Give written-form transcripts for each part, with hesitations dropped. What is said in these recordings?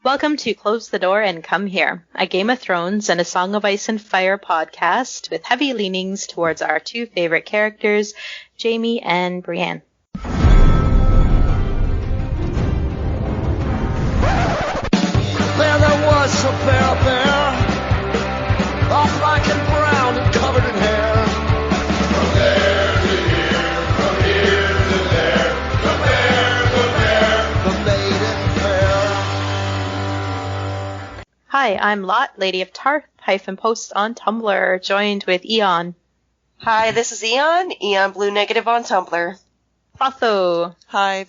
Welcome to Close the Door and Come Here, a Game of Thrones and a Song of Ice and Fire podcast with heavy leanings towards our two favorite characters, Jaime and Brienne. There was a bear, all black and brown and covered in hair. From there to here, from here to there, the maiden fair. Hi, I'm Lot, Lady of Tarth, -post on Tumblr, joined with Eon. Hi, this is Eon, Eon Blue Negative on Tumblr. Clotho. Hi,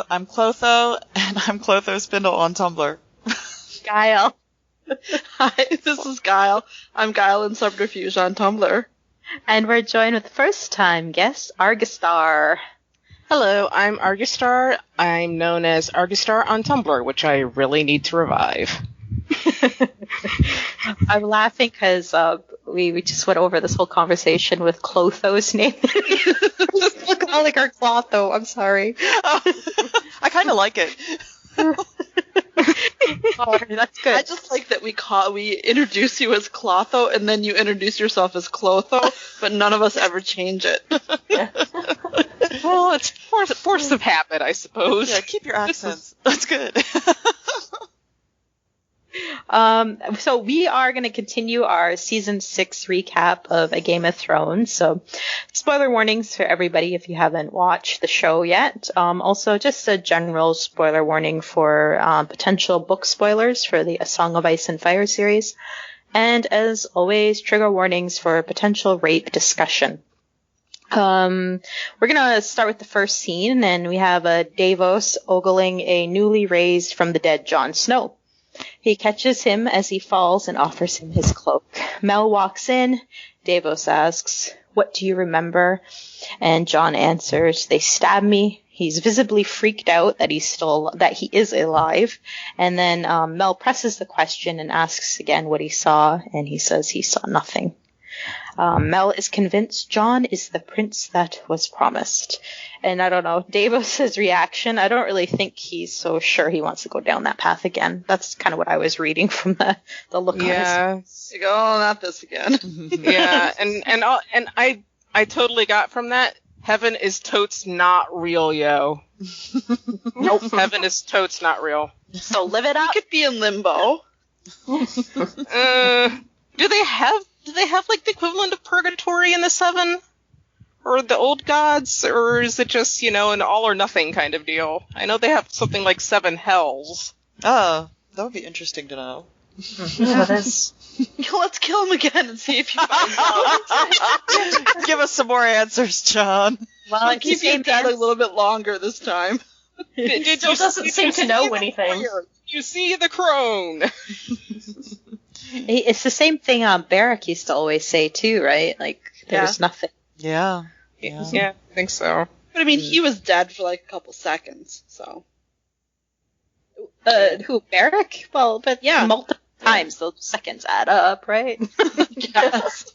I'm Clotho, and I'm Clotho Spindle on Tumblr. Guile. Hi, this is Guile. I'm Guile in Subterfuge on Tumblr. And we're joined with first-time guest, Argistar. Hello, I'm Argistar. I'm known as Argistar on Tumblr, which I really need to revive. I'm laughing because we just went over this whole conversation with Clotho's name. Just look like our Clotho. I'm sorry. I kind of like it. Oh, that's good. I just like that we introduce you as Clotho and then you introduce yourself as Clotho, but none of us ever change it. Well, it's force of habit, I suppose. Yeah, keep your accents. That's good. So we are going to continue our season 6 recap of A Game of Thrones. So spoiler warnings for everybody if you haven't watched the show yet. Also just a general spoiler warning for potential book spoilers for the A Song of Ice and Fire series. And as always, trigger warnings for potential rape discussion. We're going to start with the first scene, and we have Davos ogling a newly raised from the dead Jon Snow. He catches him as he falls and offers him his cloak. Mel walks in. Davos asks, "What do you remember?" And Jon answers, "They stabbed me." He's visibly freaked out that he is alive. And then Mel presses the question and asks again what he saw, and he says he saw nothing. Mel is convinced Jon is the prince that was promised. And I don't know, Davos' reaction, I don't really think he's so sure he wants to go down that path again. That's kind of what I was reading from the look on his face. You go, oh, not this again. Yeah, and I totally got from that, heaven is totes not real, yo. Nope, heaven is totes not real. So live it up. You could be in limbo. Do they have like the equivalent of purgatory in the Seven? Or the old gods? Or is it just, an all or nothing kind of deal? I know they have something like 7 hells. Oh, that would be interesting to know. Yeah, let's kill him again and see if he finds out. Give us some more answers, John. Well, I'll keep you dead a little bit longer this time. Still doesn't seem to know anything. You see the crone. It's the same thing Barrack used to always say too, right? Like, there's nothing. Yeah. Yeah, I think so. But I mean, he was dead for like a couple seconds, so. Who, Barrack? Well, but yeah, multiple times those seconds add up, right? Yes.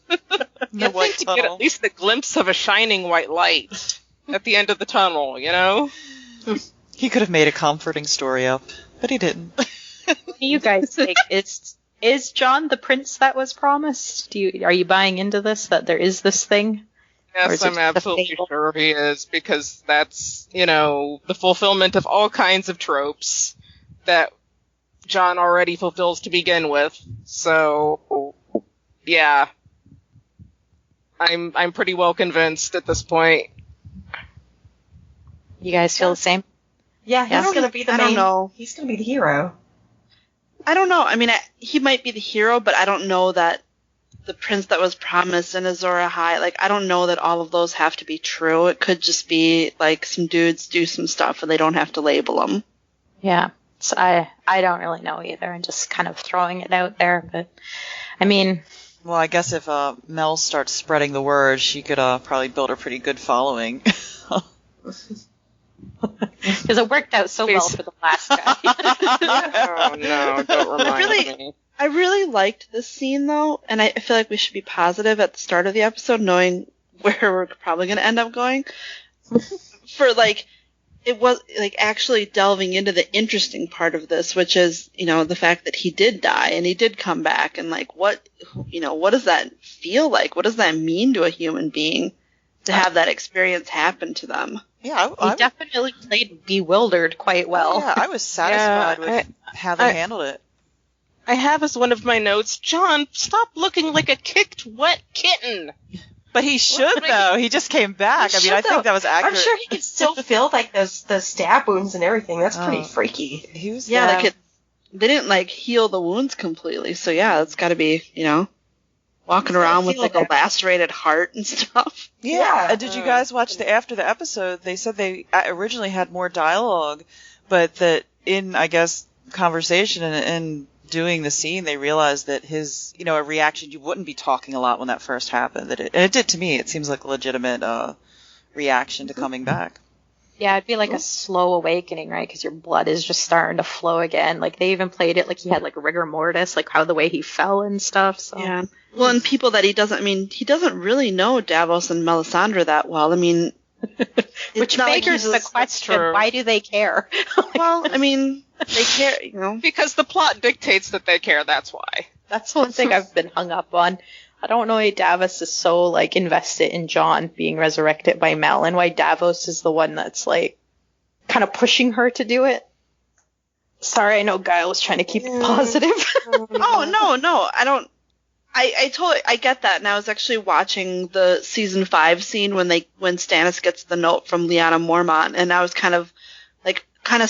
You'd think to get at least the glimpse of a shining white light at the end of the tunnel, He could have made a comforting story up, but he didn't. What do you guys think? Is Jon the prince that was promised? Are you buying into this, that there is this thing? Yes, I'm absolutely sure he is, because that's, the fulfillment of all kinds of tropes that Jon already fulfills to begin with. So, yeah. I'm pretty well convinced at this point. You guys feel the same? Yeah, he's going to be the main. I don't know. He's going to be the hero. I don't know. I mean, he might be the hero, but I don't know that the prince that was promised in Azor Ahai, like, I don't know that all of those have to be true. It could just be, like, some dudes do some stuff and they don't have to label them. Yeah. So I don't really know either. I'm just kind of throwing it out there, but, I mean... Well, I guess if Mel starts spreading the word, she could probably build a pretty good following. Because it worked out so well for the last guy. Oh, no, don't remind me. I really liked this scene, though, and I feel like we should be positive at the start of the episode, knowing where we're probably going to end up going. For, like, it was like actually delving into the interesting part of this, which is, the fact that he did die and he did come back, and like what does that feel like? What does that mean to a human being to have that experience happen to them? Yeah, he definitely played bewildered quite well. Yeah, I was satisfied with how they handled it. I have as one of my notes, Jon, stop looking like a kicked wet kitten. But he should, though. He just came back. I mean, I think that was accurate. I'm sure he could still feel like the stab wounds and everything. That's pretty freaky. He was, they didn't like heal the wounds completely. So yeah, it's got to be, walking around with like a lacerated heart and stuff. Yeah. Did you guys watch after the episode? They said they originally had more dialogue, but that in, I guess, conversation and doing the scene, they realized that his, a reaction, you wouldn't be talking a lot when that first happened. And it did to me. It seems like a legitimate reaction to coming back. Yeah, it'd be like a slow awakening, right? Because your blood is just starting to flow again. Like, they even played it like he had like rigor mortis, like how the way he fell and stuff. So. Yeah. Well, and people that he doesn't really know Davos and Melisandre that well. I mean, which beggars the question, why do they care? Well, I mean, they care, Because the plot dictates that they care, that's why. That's one thing I've been hung up on. I don't know why Davos is so, like, invested in Jon being resurrected by Mel, and why Davos is the one that's, like, kind of pushing her to do it. Sorry, I know Guile was trying to keep it positive. Oh, no, I don't. I get that, and I was actually watching the season 5 scene when Stannis gets the note from Lyanna Mormont, and I was kind of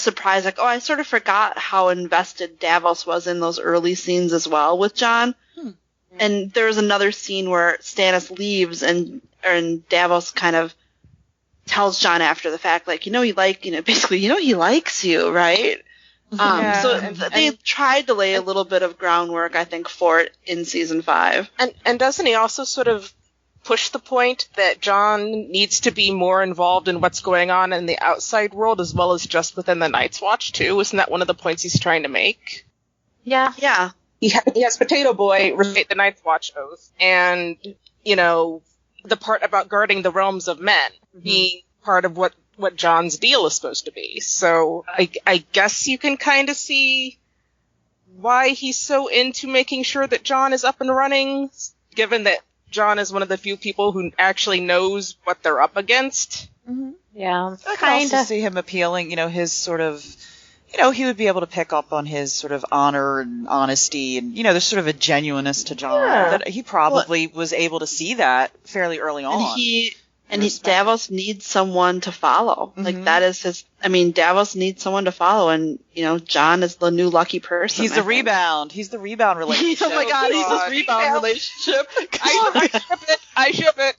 surprised, like, I sort of forgot how invested Davos was in those early scenes as well with Jon. And there was another scene where Stannis leaves and Davos kind of tells Jon after the fact, like, basically, he likes you, right? They tried to lay a little bit of groundwork, I think, for it in season 5. And doesn't he also sort of push the point that Jon needs to be more involved in what's going on in the outside world as well as just within the Night's Watch, too? Isn't that one of the points he's trying to make? Yeah. Yeah. He has Potato Boy recite the Night's Watch oath, and, the part about guarding the realms of men being part of what Jon's deal is supposed to be. So I guess you can kind of see why he's so into making sure that Jon is up and running, given that Jon is one of the few people who actually knows what they're up against. Mm-hmm. Yeah. I can also see him appealing, his sort of, he would be able to pick up on his sort of honor and honesty, and, there's sort of a genuineness to Jon that he probably was able to see that fairly early on. And Davos needs someone to follow. Like, that is his... I mean, Davos needs someone to follow, and, Jon is the new lucky person. He's the rebound. He's the rebound relationship. Oh my god, he's his rebound relationship. I ship it.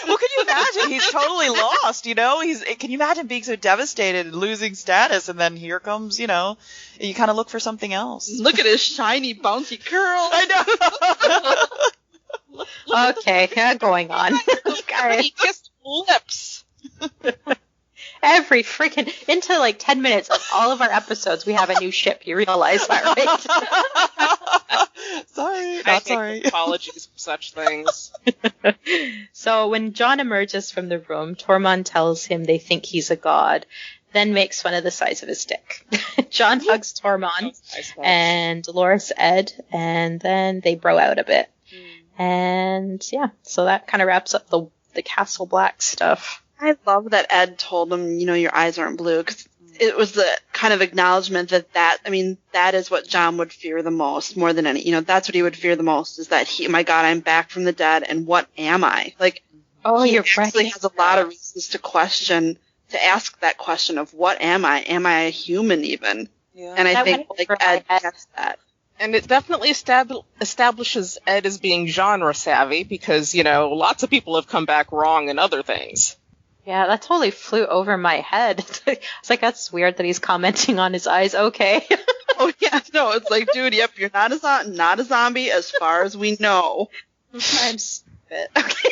Well, can you imagine? He's totally lost, Can you imagine being so devastated and losing status, and then here comes, you kind of look for something else. Look at his shiny, bouncy curls. I know. Okay, going on. He kissed lips. Every freaking into like 10 minutes of all of our episodes, we have a new ship. You realize that, right? Sorry, I not sorry. make apologies for such things. So when Jon emerges from the room, Tormund tells him they think he's a god, then makes fun of the size of his dick. Jon hugs Tormund and Dolores Ed, and then they bro out a bit. And yeah, so that kind of wraps up the Castle Black stuff. I love that Ed told him, your eyes aren't blue, because it was the kind of acknowledgement that is what Jon would fear the most, more than any, that's what he would fear the most, is that my God, I'm back from the dead, and what am I? Like, he you're actually right. has a lot of reasons to ask that question of what am I? Am I a human even? Yeah. And I think Ed gets that. And it definitely establishes Ed as being genre savvy because, lots of people have come back wrong in other things. Yeah, that totally flew over my head. It's like, that's weird that he's commenting on his eyes. Okay. Oh, yeah. No, it's like, dude, yep, you're not a zombie as far as we know. I'm stupid. Okay.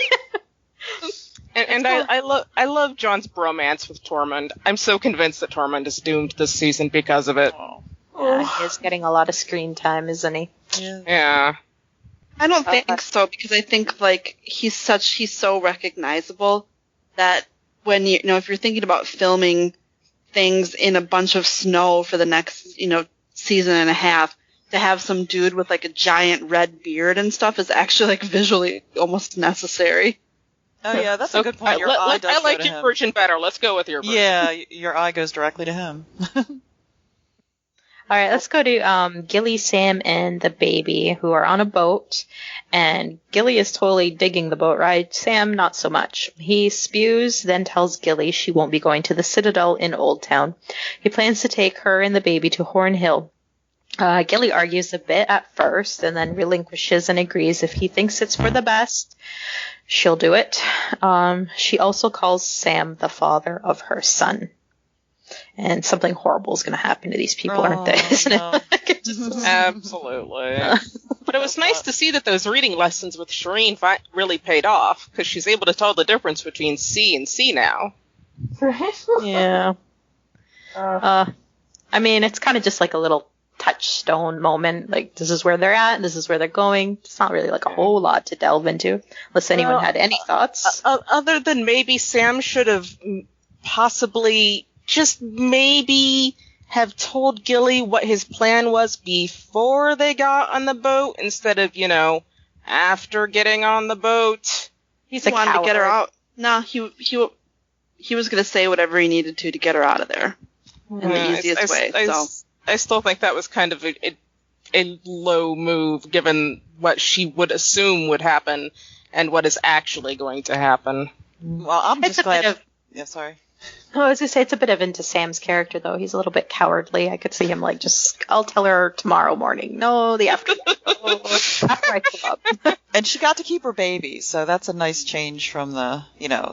And I love Jon's bromance with Tormund. I'm so convinced that Tormund is doomed this season because of it. Yeah, he is getting a lot of screen time, isn't he? Yeah. I don't think so, because I think he's so recognizable that when if you're thinking about filming things in a bunch of snow for the next, season and a half, to have some dude with like a giant red beard and stuff is actually like visually almost necessary. Oh yeah, that's a good point. Your eye does I like go to your him. version better. Let's go with your version. Yeah, your eye goes directly to him. All right, let's go to Gilly, Sam, and the baby, who are on a boat. And Gilly is totally digging the boat ride. Sam, not so much. He spews, then tells Gilly she won't be going to the Citadel in Old Town. He plans to take her and the baby to Horn Hill. Gilly argues a bit at first, and then relinquishes and agrees if he thinks it's for the best, she'll do it. She also calls Sam the father of her son. And something horrible is going to happen to these people, aren't they? Isn't it? Absolutely. But it was nice to see that those reading lessons with Shireen really paid off, because she's able to tell the difference between C and C now. Yeah. I mean, it's kind of just like a little touchstone moment. Like, this is where they're at, this is where they're going. It's not really like a whole lot to delve into, unless anyone had any thoughts. Other than maybe Sam should have possibly just maybe have told Gilly what his plan was before they got on the boat instead of, after getting on the boat. He wanted to get her out. No, he was going to say whatever he needed to get her out of there in the easiest way. I still think that was kind of a low move, given what she would assume would happen and what is actually going to happen. Well, I'm just glad. Yeah, sorry. Oh, I was going to say, it's a bit of into Sam's character, though. He's a little bit cowardly. I could see him like, I'll tell her tomorrow morning. No, the afternoon. After I come up. And she got to keep her baby, so that's a nice change from the,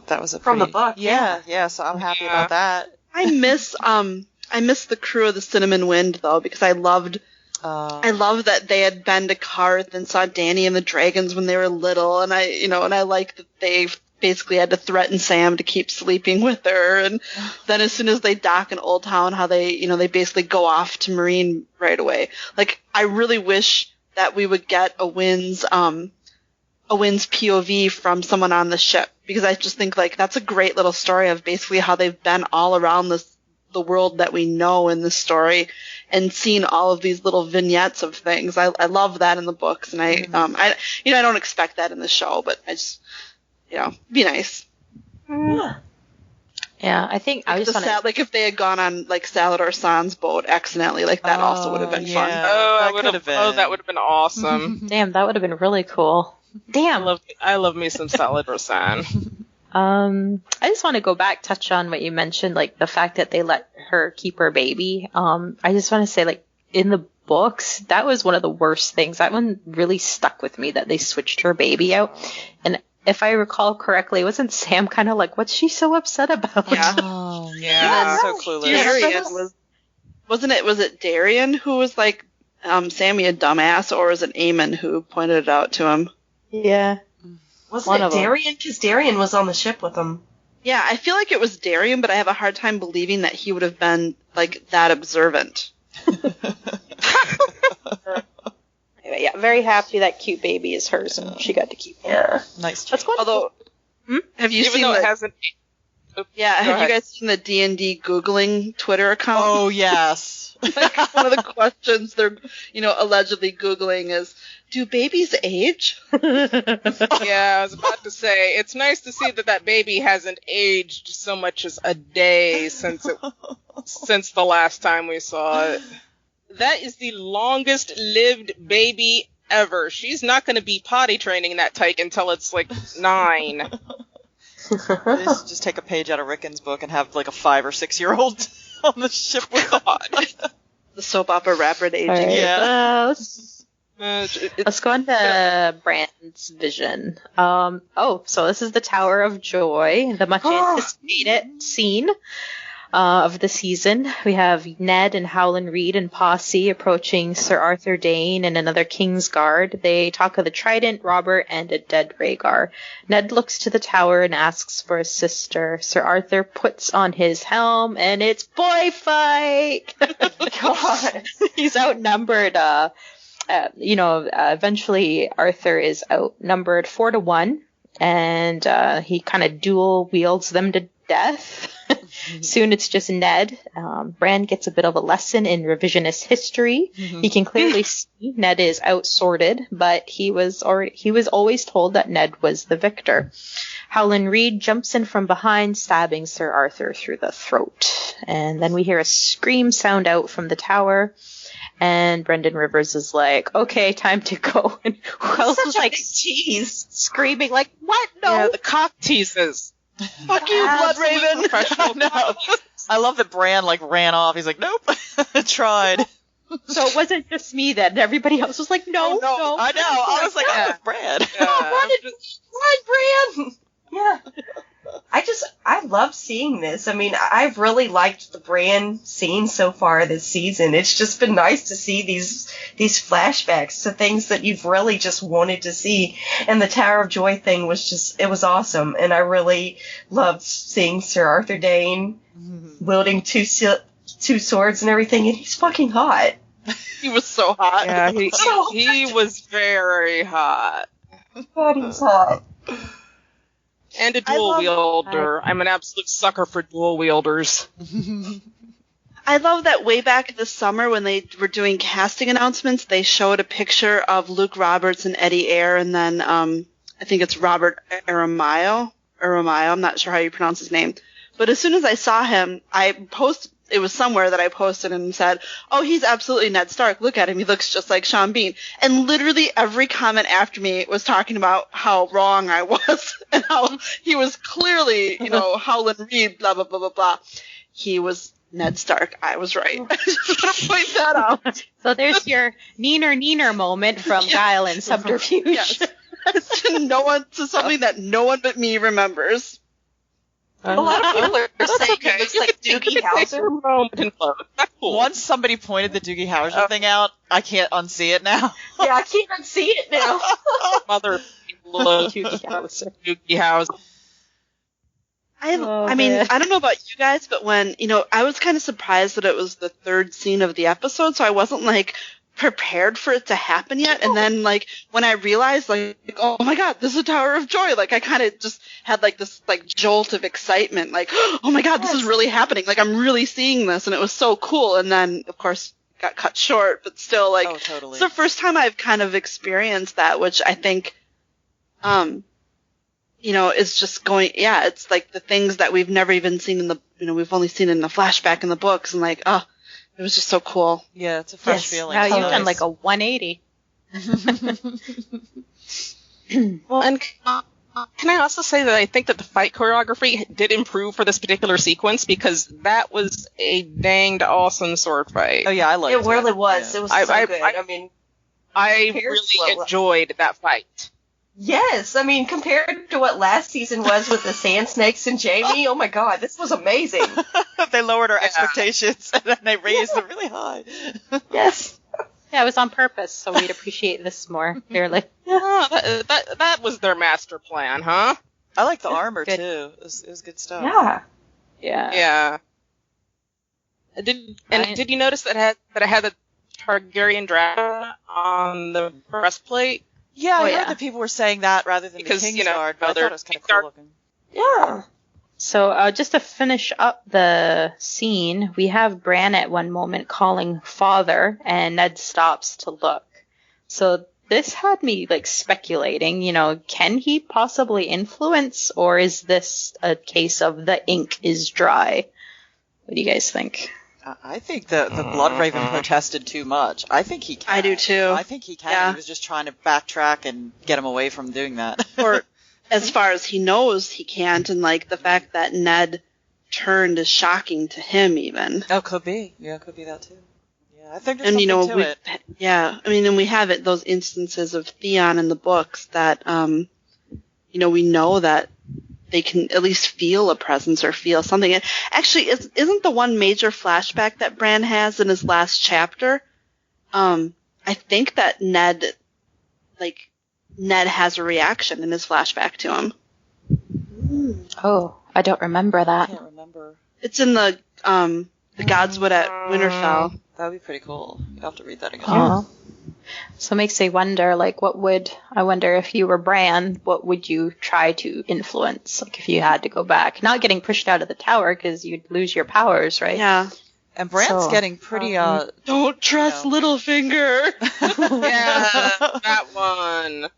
that was from the book. Yeah, so I'm happy about that. I miss the crew of the Cinnamon Wind, though, because I loved that they had been to Karth and saw Dany and the dragons when they were little, and I like that they basically had to threaten Sam to keep sleeping with her, and then as soon as they dock in Old Town, how they basically go off to Marine right away. Like, I really wish that we would get a Wynn's POV from someone on the ship, because I just think like that's a great little story of basically how they've been all around the world that we know in the story and seen all of these little vignettes of things. I love that in the books, and I don't expect that in the show, but I just, be nice. Yeah, I think I just want to... Like, if they had gone on, like, Salador San's boat accidentally, like, that also would have been fun. That would have been awesome. Damn, that would have been really cool. Damn. I love me some Salador San. I just want to go back, touch on what you mentioned, like, the fact that they let her keep her baby. I just want to say, like, in the books, that was one of the worst things. That one really stuck with me, that they switched her baby out. And if I recall correctly, wasn't Sam kind of like, what's she so upset about? Yeah. Oh, yeah. So clueless. Darian was it Darian who was like, Sammy a dumbass, or was it Aemon who pointed it out to him? Yeah. Wasn't it Darian? Because Darian was on the ship with him. Yeah, I feel like it was Darian, but I have a hard time believing that he would have been, like, that observant. Anyway, yeah, very happy that cute baby is hers and she got to keep it. Yeah. Nice change. Let's go. Although, have you Even seen though the... it hasn't... Yeah, have you guys seen the D&D Googling Twitter account? Oh, yes. Like, one of the questions they're, allegedly Googling is, do babies age? Yeah, I was about to say, it's nice to see that baby hasn't aged so much as a day since the last time we saw it. That is the longest lived baby ever. She's not going to be potty training that tyke until it's like 9. They just take a page out of Rickon's book and have like a 5 or 6 year old on the ship with the soap opera rapid aging. Right. Yeah. Let's go on to Bran's vision. So this is the Tower of Joy, the much anticipated scene of the season. We have Ned and Howland Reed and Posse approaching Sir Arthur Dane and another King's Guard. They talk of the Trident, Robert, and a dead Rhaegar. Ned looks to the tower and asks for his sister. Sir Arthur puts on his helm, and it's boy fight! God. He's outnumbered. Eventually Arthur is outnumbered 4-1, and he kind of dual wields them to death. Soon it's just Ned. Bran gets a bit of a lesson in revisionist history. He can clearly see Ned is outsorted, but he was always told that Ned was the victor. Howland Reed jumps in from behind, stabbing Sir Arthur through the throat. And then we hear a scream sound out from the tower. And Brendan Rivers is like, okay, time to go. And who else is like screaming like, what? No. Yeah, the cock teases. Fuck you, Blood Raven. Professional. No. I love that Bran like ran off. He's like, nope. Tried. So it wasn't just me then. Everybody else was like, no. I know. I was like, Yeah. oh, Bran. Run, Bran! Yeah. I love seeing this. I mean, I've really liked the Bran scene so far this season. It's just been nice to see these flashbacks to things that you've really just wanted to see. And the Tower of Joy thing was it was awesome. And I really loved seeing Sir Arthur Dane wielding two swords and everything. And he's fucking hot. He was so hot. Yeah, he was very hot. God, he's hot. And a dual wielder. I'm an absolute sucker for dual wielders. I love that way back this summer when they were doing casting announcements, they showed a picture of Luke Roberts and Eddie Eyre, and then I think it's Robert Aramayo. I'm not sure how you pronounce his name. But as soon as I saw him, it was somewhere that I posted and said, oh, he's absolutely Ned Stark. Look at him. He looks just like Sean Bean. And literally every comment after me was talking about how wrong I was and how he was clearly, Howland Reed, blah, blah, blah, blah, blah. He was Ned Stark. I was right. I just want to point that out. So there's your neener moment from Guile and Subterfuge. Yes. to something that no one but me remembers. A lot of people are saying Okay. he looks like Doogie Howser. That's cool. Once somebody pointed the Doogie Howser thing out, I can't unsee it now. Yeah, I can't unsee it now. Mother love Doogie Howser. Doogie Howser. I don't know about you guys, but when, I was kind of surprised that it was the third scene of the episode, so I wasn't, prepared for it to happen yet. And then, when I realized, oh my god, this is a Tower of Joy, I kind of just had, this, jolt of excitement, oh my god, this is really happening. I'm really seeing this, and it was so cool. And then, of course, got cut short, but still, oh, totally. It's the first time I've kind of experienced that, which I think, is just going, it's the things that we've never even seen in the, we've only seen in the flashback in the books, and it was just so cool. Yeah, it's a fresh feeling. Now So you've done nice. a 180. Well, and can I also say that I think that the fight choreography did improve for this particular sequence, because that was a danged awesome sword fight. Oh yeah, I liked it. It really was. Yeah. It was so good. I really enjoyed that fight. Yes, compared to what last season was with the Sand Snakes and Jaime, oh my god, this was amazing. They lowered our expectations and then they raised them really high. Yes. Yeah, it was on purpose, so we'd appreciate this more, clearly. That was their master plan, huh? I like the armor Good. too. It was good stuff. Yeah. Yeah. Yeah. Did you notice that it had the Targaryen dragon on the breastplate? Yeah, I yeah. heard that people were saying that rather than Because, the Kingsguard, but I thought it was kind of cool looking. Yeah. So just to finish up the scene, we have Bran at one moment calling father, and Ned stops to look. So this had me speculating, can he possibly influence, or is this a case of the ink is dry? What do you guys think? I think the Blood Raven protested too much. I think he can. I do too. I think he can. Yeah. He was just trying to backtrack and get him away from doing that. Or as far as he knows, he can't, and the fact that Ned turned is shocking to him even. Oh, could be. Yeah, could be that too. Yeah, I think there's something to it. Yeah, and we have those instances of Theon in the books that, we know that they can at least feel a presence or feel something. And actually, isn't the one major flashback that Bran has in his last chapter? I think that Ned has a reaction in his flashback to him. Oh, I don't remember I that. can't remember. It's in the Godswood at Winterfell. That would be pretty cool. You'll have to read that again. Oh. So it makes me wonder, like, I wonder if you were Bran, what would you try to influence? Like, if you had to go back. Not getting pushed out of the tower, because you'd lose your powers, right? Yeah. And Bran's getting pretty, Don't trust Littlefinger. Yeah, that one.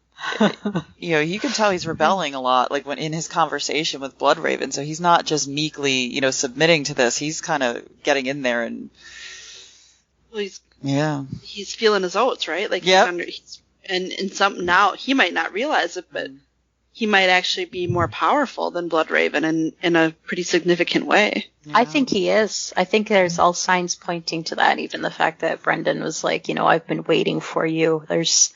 You can tell he's rebelling a lot, like when in his conversation with Bloodraven. So he's not just meekly, submitting to this. He's kind of getting in there and. Well, he's feeling his oats, right? Like, now he might not realize it, but he might actually be more powerful than Bloodraven in a pretty significant way. Yeah. I think he is. I think there's all signs pointing to that. Even the fact that Brendan was like, I've been waiting for you. There's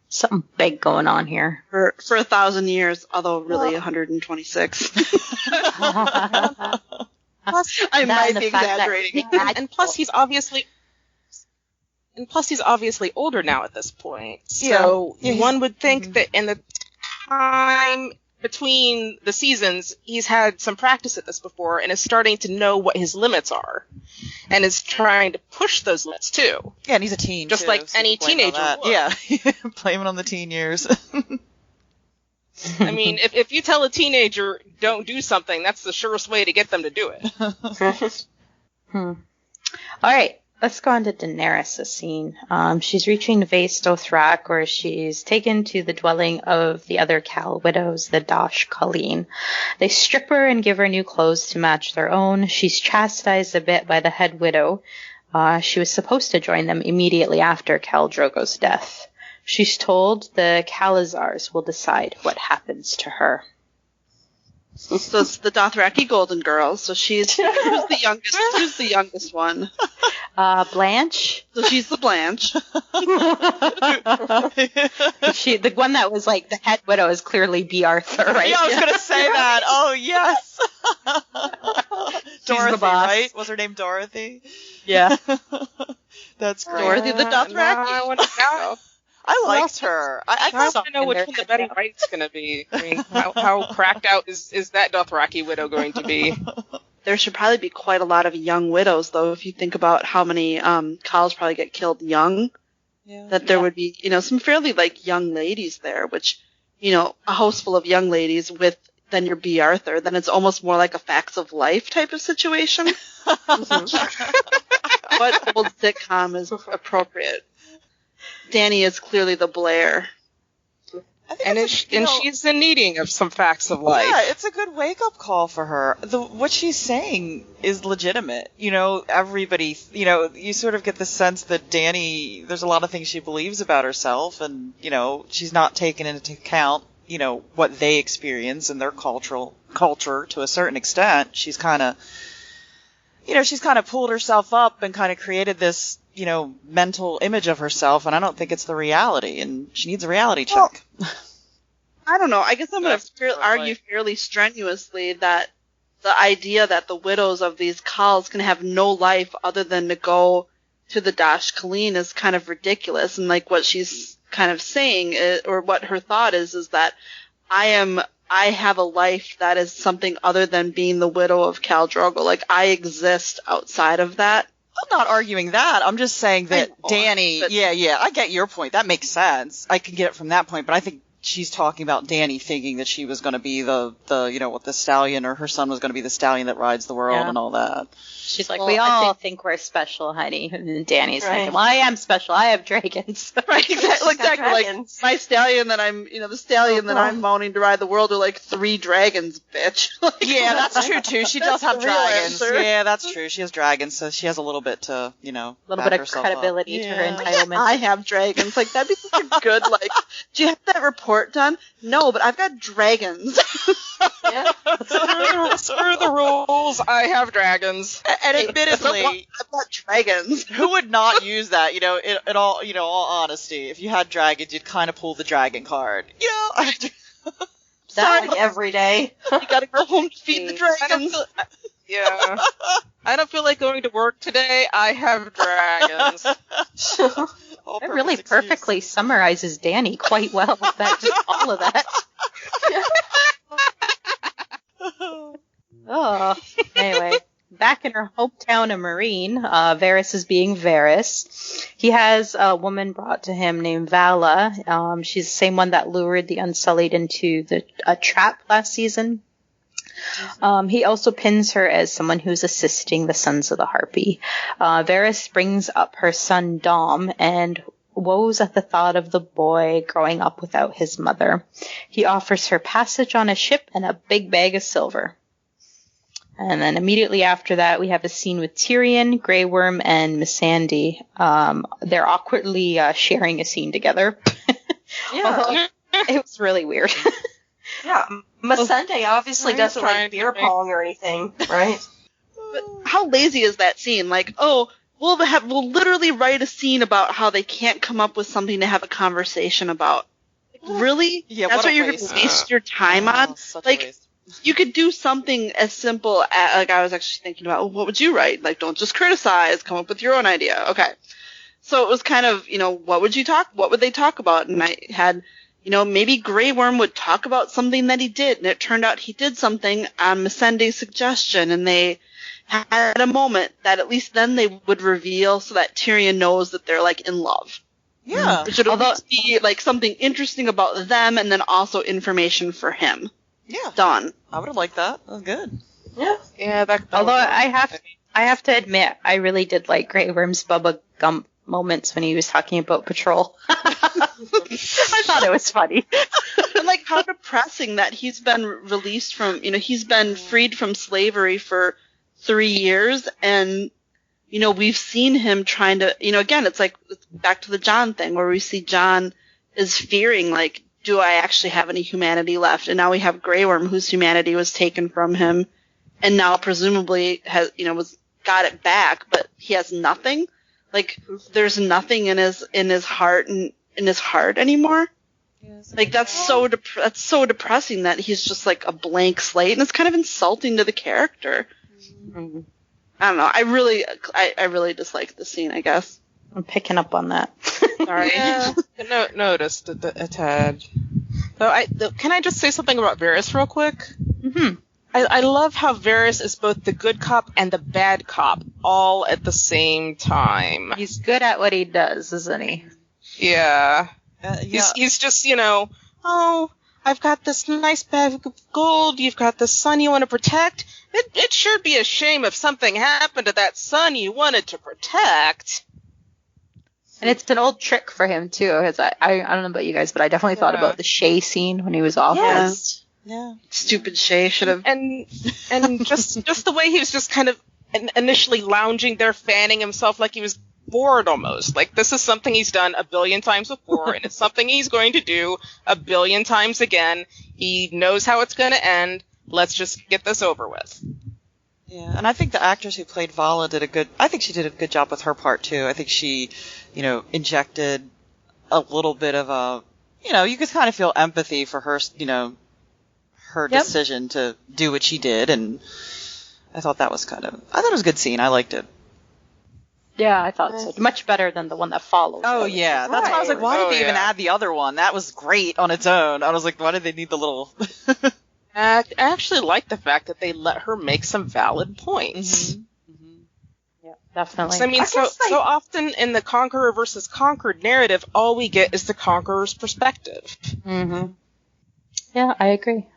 something big going on here. For 1,000 years, although really 126. I might be exaggerating. And plus he's obviously older now at this point. So one would think that in the time between the seasons, he's had some practice at this before and is starting to know what his limits are. And is trying to push those limits, too. Yeah, and he's a teen, just like any teenager would. Yeah, blame it on the teen years. I mean, if you tell a teenager, don't do something, that's the surest way to get them to do it. All right. Let's go on to Daenerys' scene. She's reaching Vaes Dothrak, where she's taken to the dwelling of the other Khal widows, the Dosh Colleen. They strip her and give her new clothes to match their own. She's chastised a bit by the head widow. She was supposed to join them immediately after Khal Drogo's death. She's told the Khalazars will decide what happens to her. So it's the Dothraki Golden Girls. So who's the youngest? Who's the youngest one? Blanche. So she's the Blanche. The one that was like the head widow is clearly B. Arthur, right? Yeah, I was gonna say that. Oh yes. Dorothy, right? Was her name Dorothy? Yeah. That's great. Dorothy the Dothraki. I want to know. I liked her. I want to know which one the Betty White's going to be. I mean, how cracked out is that Dothraki widow going to be? There should probably be quite a lot of young widows, though, if you think about how many Khals probably get killed young. Yeah. That there would be, some fairly, young ladies there, which, a house full of young ladies with then your B. Arthur, then it's almost more like a Facts of Life type of situation. What old sitcom is appropriate? Dany is clearly the Blair. And she's in needing of some Facts of Life. Yeah, it's a good wake-up call for her. What she's saying is legitimate. Everybody, you sort of get the sense that Dany, there's a lot of things she believes about herself, and, she's not taken into account, what they experience in their culture to a certain extent. She's kind of, pulled herself up and kind of created this, mental image of herself, and I don't think it's the reality, and she needs a reality check. Well, I don't know. I guess I'm going to argue fairly strenuously that the idea that the widows of these Khals can have no life other than to go to the Dosh Colleen is kind of ridiculous, and what she's kind of saying, or what her thought is that I have a life that is something other than being the widow of Khal Drogo. I exist outside of that. I'm not arguing that. I'm just saying that Dany, I get your point. That makes sense. I can get it from that point, but I think she's talking about Dany thinking that she was going to be the stallion, or her son was going to be the stallion that rides the world and all that. She's like, we all think we're special, honey. And Dany's thinking, well, I am special. I have dragons. Right, exactly. My stallion that I'm, the stallion that I'm mounting to ride the world are 3 dragons, bitch. Yeah, that's true, too. She does have dragons. Yeah, that's true. She has dragons, so she has a little bit to, a little bit of credibility to her entitlement. I have dragons. That'd be such a good, do you have that report done? No, but I've got dragons. Yeah. Screw the rules. I have dragons. And admittedly, I've got dragons. Who would not use that? In all honesty, if you had dragons, you'd kind of pull the dragon card. That's every day. You gotta go home to feed the dragons. I don't feel like going to work today. I have dragons. That really perfectly summarizes Dany quite well. Just all of that. Oh, anyway, back back in her hometown of Marine, Varys is being Varys. He has a woman brought to him named Vala. She's the same one that lured the Unsullied into a trap last season. He also pins her as someone who's assisting the Sons of the Harpy. Varys brings up her son Dom and woes at the thought of the boy growing up without his mother. He offers her passage on a ship and a big bag of silver. And then immediately after that, we have a scene with Tyrion, Grey Worm, and Missandei. They're awkwardly sharing a scene together. Yeah. It was really weird. Yeah, Missandei obviously doesn't like beer pong or anything, right? But how lazy is that scene? Like, oh, we'll literally write a scene about how they can't come up with something to have a conversation about. Like, really? Yeah, that's what you're going waste. to waste your time on? Such Like, a waste. you could do something as simple as, like, I was actually thinking about, well, what would you write? Like, don't just criticize, come up with your own idea. Okay. So it was kind of, what would they talk about? And I had, maybe Grey Worm would talk about something that he did, and it turned out he did something on Missandei's suggestion, and they had a moment that at least then they would reveal so that Tyrion knows that they're, like, in love. Yeah. Which would almost be, like, something interesting about them and then also information for him. Yeah. Done. I would have liked that. That was good. Yeah. Yeah, that Although I have to admit, I really did like Grey Worm's Bubba Gump moments when he was talking about patrol. I thought it was funny. And, like, how depressing that he's been released from, he's been freed from slavery for 3 years, and, we've seen him trying to, again, it's like, it's back to the Jon thing, where we see Jon is fearing, like, do I actually have any humanity left? And now we have Grey Worm, whose humanity was taken from him, and now presumably has, got it back, but he has nothing. Like, there's nothing in his heart anymore. Yes. Like, that's so depressing that he's just like a blank slate, and it's kind of insulting to the character. Mm-hmm. I don't know. I really dislike the scene, I guess. I'm picking up on that. Sorry. Yeah, noticed a tad. Can I just say something about Varys real quick? Mm-hmm. I love how Varys is both the good cop and the bad cop all at the same time. He's good at what he does, isn't he? Yeah. Yeah. He's just, oh, I've got this nice bag of gold, you've got the son you want to protect. It should be a shame if something happened to that son you wanted to protect. And it's an old trick for him, too. Because I don't know about you guys, but I definitely thought about the Shay scene when he was off. Yes. Yeah. Stupid Shay should have. And just the way he was just kind of initially lounging there, fanning himself like he was bored almost. Like, this is something he's done a billion times before, and it's something he's going to do a billion times again. He knows how it's going to end. Let's just get this over with. Yeah, and I think the actress who played Vala did a good job with her part too. I think she, injected a little bit of a, you could kind of feel empathy for her, her decision to do what she did, and I thought it was a good scene. I liked it. Yeah, I thought so. Much better than the one that followed. Oh, yeah. That's why I was like, why did they even add the other one? That was great on its own. I was like, why did they need the little... I actually like the fact that they let her make some valid points. Mm-hmm. Mm-hmm. Yeah, definitely. I mean, so often in the conqueror versus conquered narrative, all we get is the conqueror's perspective. Mm-hmm. Yeah, I agree.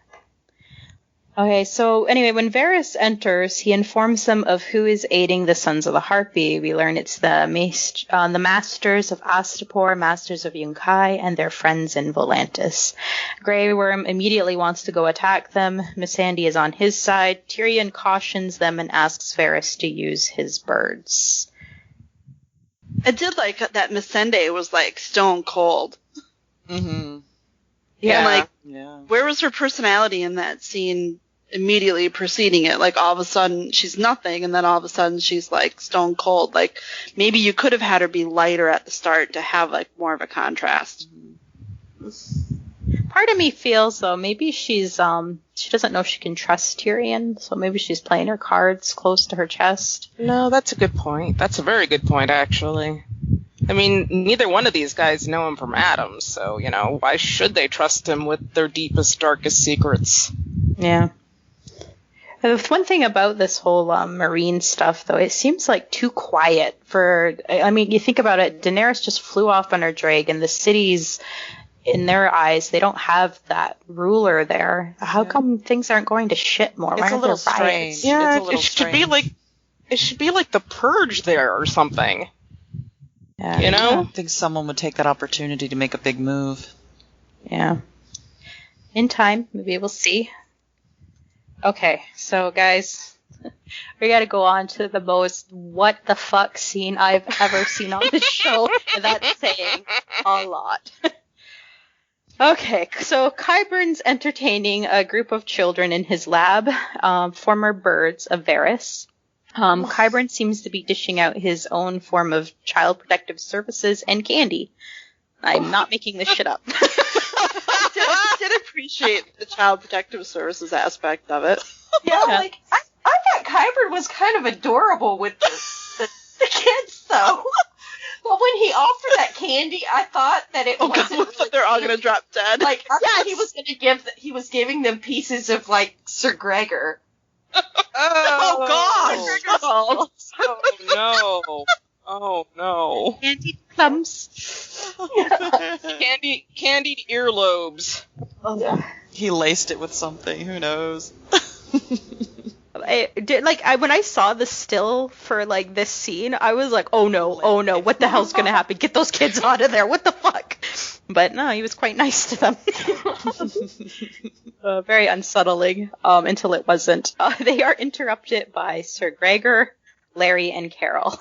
Okay, so anyway, when Varys enters, he informs them of who is aiding the Sons of the Harpy. We learn it's the Masters of Astapor, Masters of Yunkai, and their friends in Volantis. Grey Worm immediately wants to go attack them. Missandei is on his side. Tyrion cautions them and asks Varys to use his birds. I did like that Missandei was, like, stone cold. Mm-hmm. Yeah. And, where was her personality in that scene immediately preceding it? Like, all of a sudden she's nothing, and then all of a sudden she's, like, stone cold. Like, maybe you could have had her be lighter at the start to have, like, more of a contrast. Part of me feels, though, maybe she's, she doesn't know if she can trust Tyrion, so maybe she's playing her cards close to her chest. No, that's a good point. That's a very good point, actually. I mean, neither one of these guys know him from Adam, so, why should they trust him with their deepest, darkest secrets? Yeah. The one thing about this whole marine stuff, though, it seems like too quiet for. I mean, you think about it. Daenerys just flew off on her dragon. The cities, in their eyes, they don't have that ruler there. How come things aren't going to shit more? It's a little strange. Yeah, it's a little strange. It should be like the Purge there or something. Yeah. You know? I think someone would take that opportunity to make a big move. Yeah. In time, maybe we'll see. Okay, so guys, we gotta go on to the most what the fuck scene I've ever seen on this show, and that's saying a lot. Okay, so Qyburn's entertaining a group of children in his lab, former birds of Varys. Qyburn seems to be dishing out his own form of child protective services and candy. I'm not making this shit up. I did appreciate the child protective services aspect of it. Yeah, like, I thought Qyburn was kind of adorable with the kids, though. But when he offered that candy, I thought that it wasn't really they're all gonna drop dead. Like, I thought he was giving them pieces of, like, Sir Gregor. Oh gosh! Oh no! Oh no! Candied plums. Candied earlobes. Oh. He laced it with something. Who knows? When I saw the still for like this scene, I was like, oh no, what the hell's gonna happen? Get those kids out of there! What the fuck? But no, he was quite nice to them. Very unsettling, until it wasn't. They are interrupted by Sir Gregor, Larry, and Carol.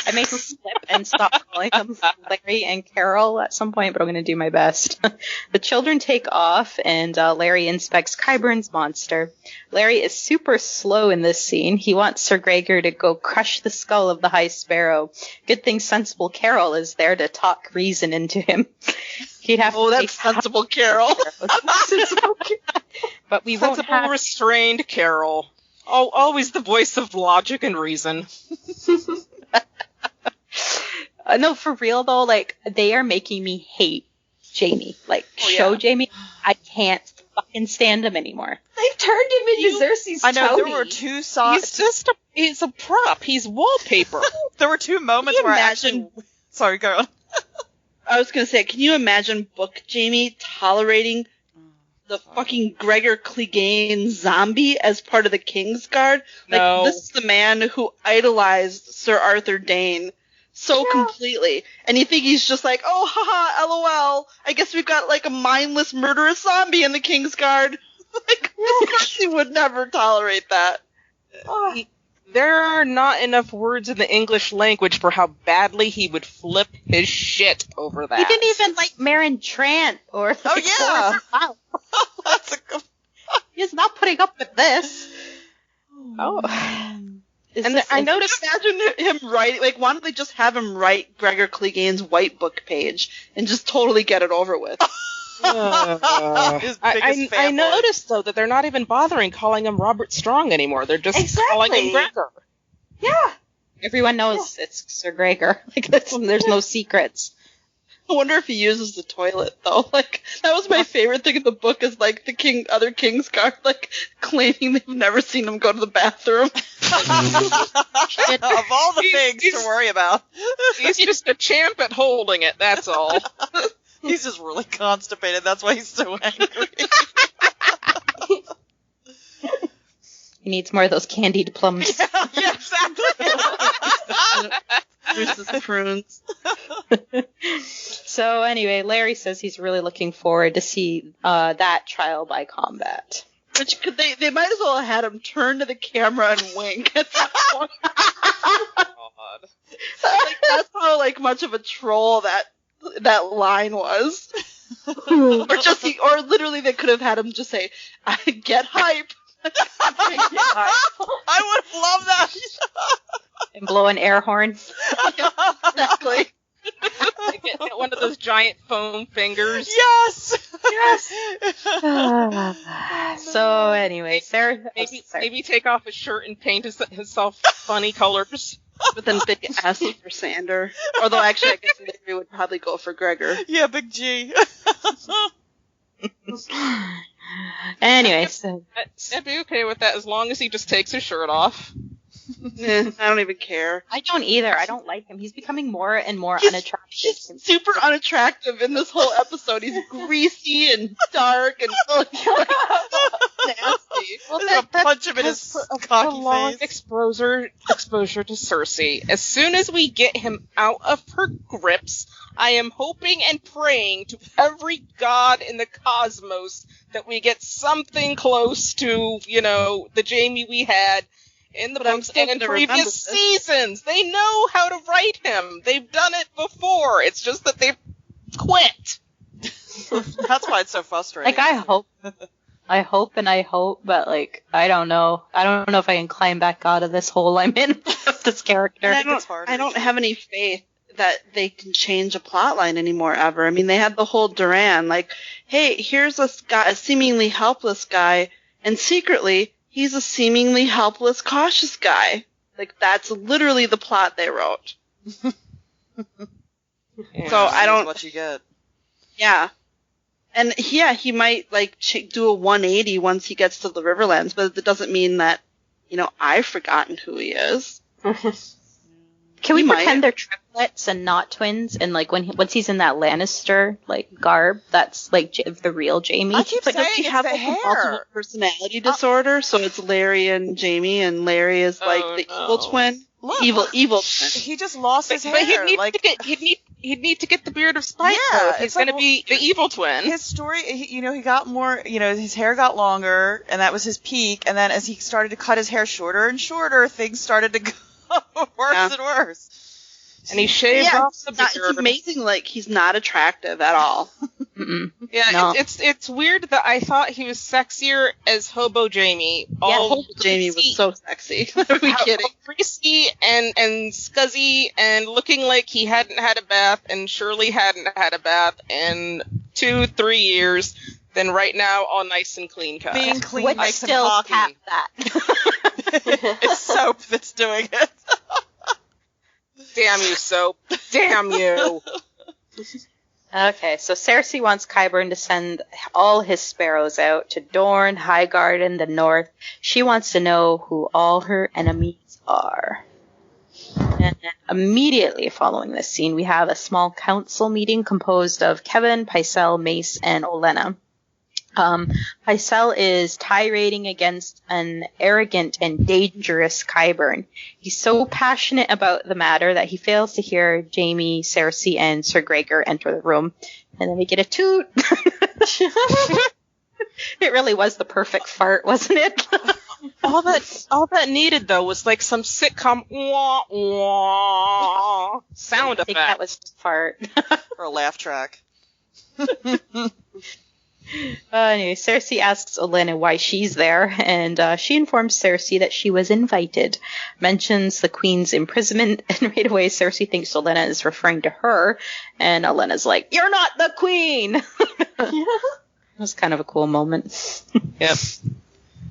I may slip and stop calling them Larry and Carol at some point, but I'm going to do my best. The children take off, and Larry inspects Qyburn's monster. Larry is super slow in this scene. He wants Sir Gregor to go crush the skull of the High Sparrow. Good thing sensible Carol is there to talk reason into him. He'd have to that's sensible Carol. But we won't Sensible, have... restrained Carol. Always the voice of logic and reason. No, for real though, like, they are making me hate Jaime. Like, show Jaime, I can't fucking stand him anymore. They've turned him into Cersei's I know, Toby. there were two sides. He's a prop. He's wallpaper. There were two moments Can you where imagine- I actually... Sorry, go on. I was gonna say, can you imagine Book Jaime tolerating the fucking Gregor Clegane zombie as part of the Kingsguard? Like, No. this is the man who idolized Sir Arthur Dane so completely. And you think he's just like, oh, haha, LOL. I guess we've got, like, a mindless, murderous zombie in the Kingsguard. Like, of course he would never tolerate that. There are not enough words in the English language for how badly he would flip his shit over that. He didn't even like Meryn Trant or... Oh, yeah. Wow. That's a good... He's not putting up with this. Oh. I noticed... Imagine him writing, like, why don't they just have him write Gregor Clegane's white book page and just totally get it over with? His biggest I fanboy. noticed, though, that they're not even bothering calling him Robert Strong anymore. They're just calling him Gregor. Yeah. Everyone knows it's Sir Gregor. Like, there's no secrets. I wonder if he uses the toilet, though. Like, that was my favorite thing in the book, is, like, the other Kingsguard, like, claiming they've never seen him go to the bathroom. Of all the things to worry about. He's just a champ at holding it, that's all. He's just really constipated. That's why he's so angry. He needs more of those candied plums. Yeah, exactly. Versus prunes. So anyway, Larry says he's really looking forward to see that trial by combat. Which they might as well have had him turn to the camera and wink at that point. God. Like, that's how, like, much of a troll that line was. Or literally they could have had him just say, I get hype. I would have loved that. And blow an air horn. Exactly. Get one of those giant foam fingers. Yes. So anyway, Sarah... Maybe take off his shirt and paint himself funny colors. But then big S for Sander. Although actually I guess Larry would probably go for Gregor. Yeah, big G. Anyway, so I'd be okay with that as long as he just takes his shirt off. I don't even care. I don't either. I don't like him. He's becoming more and more He's unattractive. super unattractive in this whole episode. He's greasy and dark and nasty. Well, a punch him in his cocky long face. exposure to Cersei. As soon as we get him out of her grips, I am hoping and praying to every god in the cosmos that we get something close to, the Jaime we had in the books and in previous seasons. They know how to write him. They've done it before. It's just that they've quit. That's why it's so frustrating. Like, I hope, but I don't know. I don't know if I can climb back out of this hole I'm in with this character. And I don't have any faith that they can change a plot line anymore ever. I mean, they had the whole Duran, hey, here's a seemingly helpless guy, and secretly he's a seemingly helpless, cautious guy. That's literally the plot they wrote. Yeah, so I don't. What you get. Yeah. And yeah, he might do a 180 once he gets to the Riverlands, but that doesn't mean that, I've forgotten who he is. Can we pretend they're triplets and not twins? And once he's in that Lannister garb, that's the real Jaime. I keep saying does he have the a hair. multiple personality disorder? So it's Larry and Jaime, and Larry is the evil twin. Look, evil twin. He just lost his hair. But he'd need to get the beard of spite. Yeah, if he's going to be the evil twin. His story, he got more. His hair got longer, and that was his peak. And then as he started to cut his hair shorter and shorter, things started to go worse and worse. And he shaved off the beard. It's amazing. He's not attractive at all. Yeah, no. It's weird that I thought he was sexier as Hobo Jaime. Yeah, Hobo Jaime was so sexy. Are we kidding? Greasy and scuzzy and looking like he hadn't had a bath and surely hadn't had a bath in 2-3 years. Then right now, all nice and clean cut. Being clean Would makes him still cocky. tap that. It's soap that's doing it. Damn you, soap. Damn you. Okay, so Cersei wants Qyburn to send all his sparrows out to Dorne, Highgarden, in the north. She wants to know who all her enemies are. And immediately following this scene, we have a small council meeting composed of Kevin, Pycelle, Mace, and Olenna. Pycelle is tirading against an arrogant and dangerous Qyburn. He's so passionate about the matter that he fails to hear Jaime, Cersei, and Sir Gregor enter the room. And then we get a toot. It really was the perfect fart, wasn't it? All that needed though was some sitcom wah wah sound I effect. think that was the fart. Or a laugh track. Anyway, Cersei asks Olenna why she's there, and she informs Cersei that she was invited, mentions the queen's imprisonment, and right away Cersei thinks Olenna is referring to her, and Olenna's like, "You're not the queen!" It was kind of a cool moment. Yep.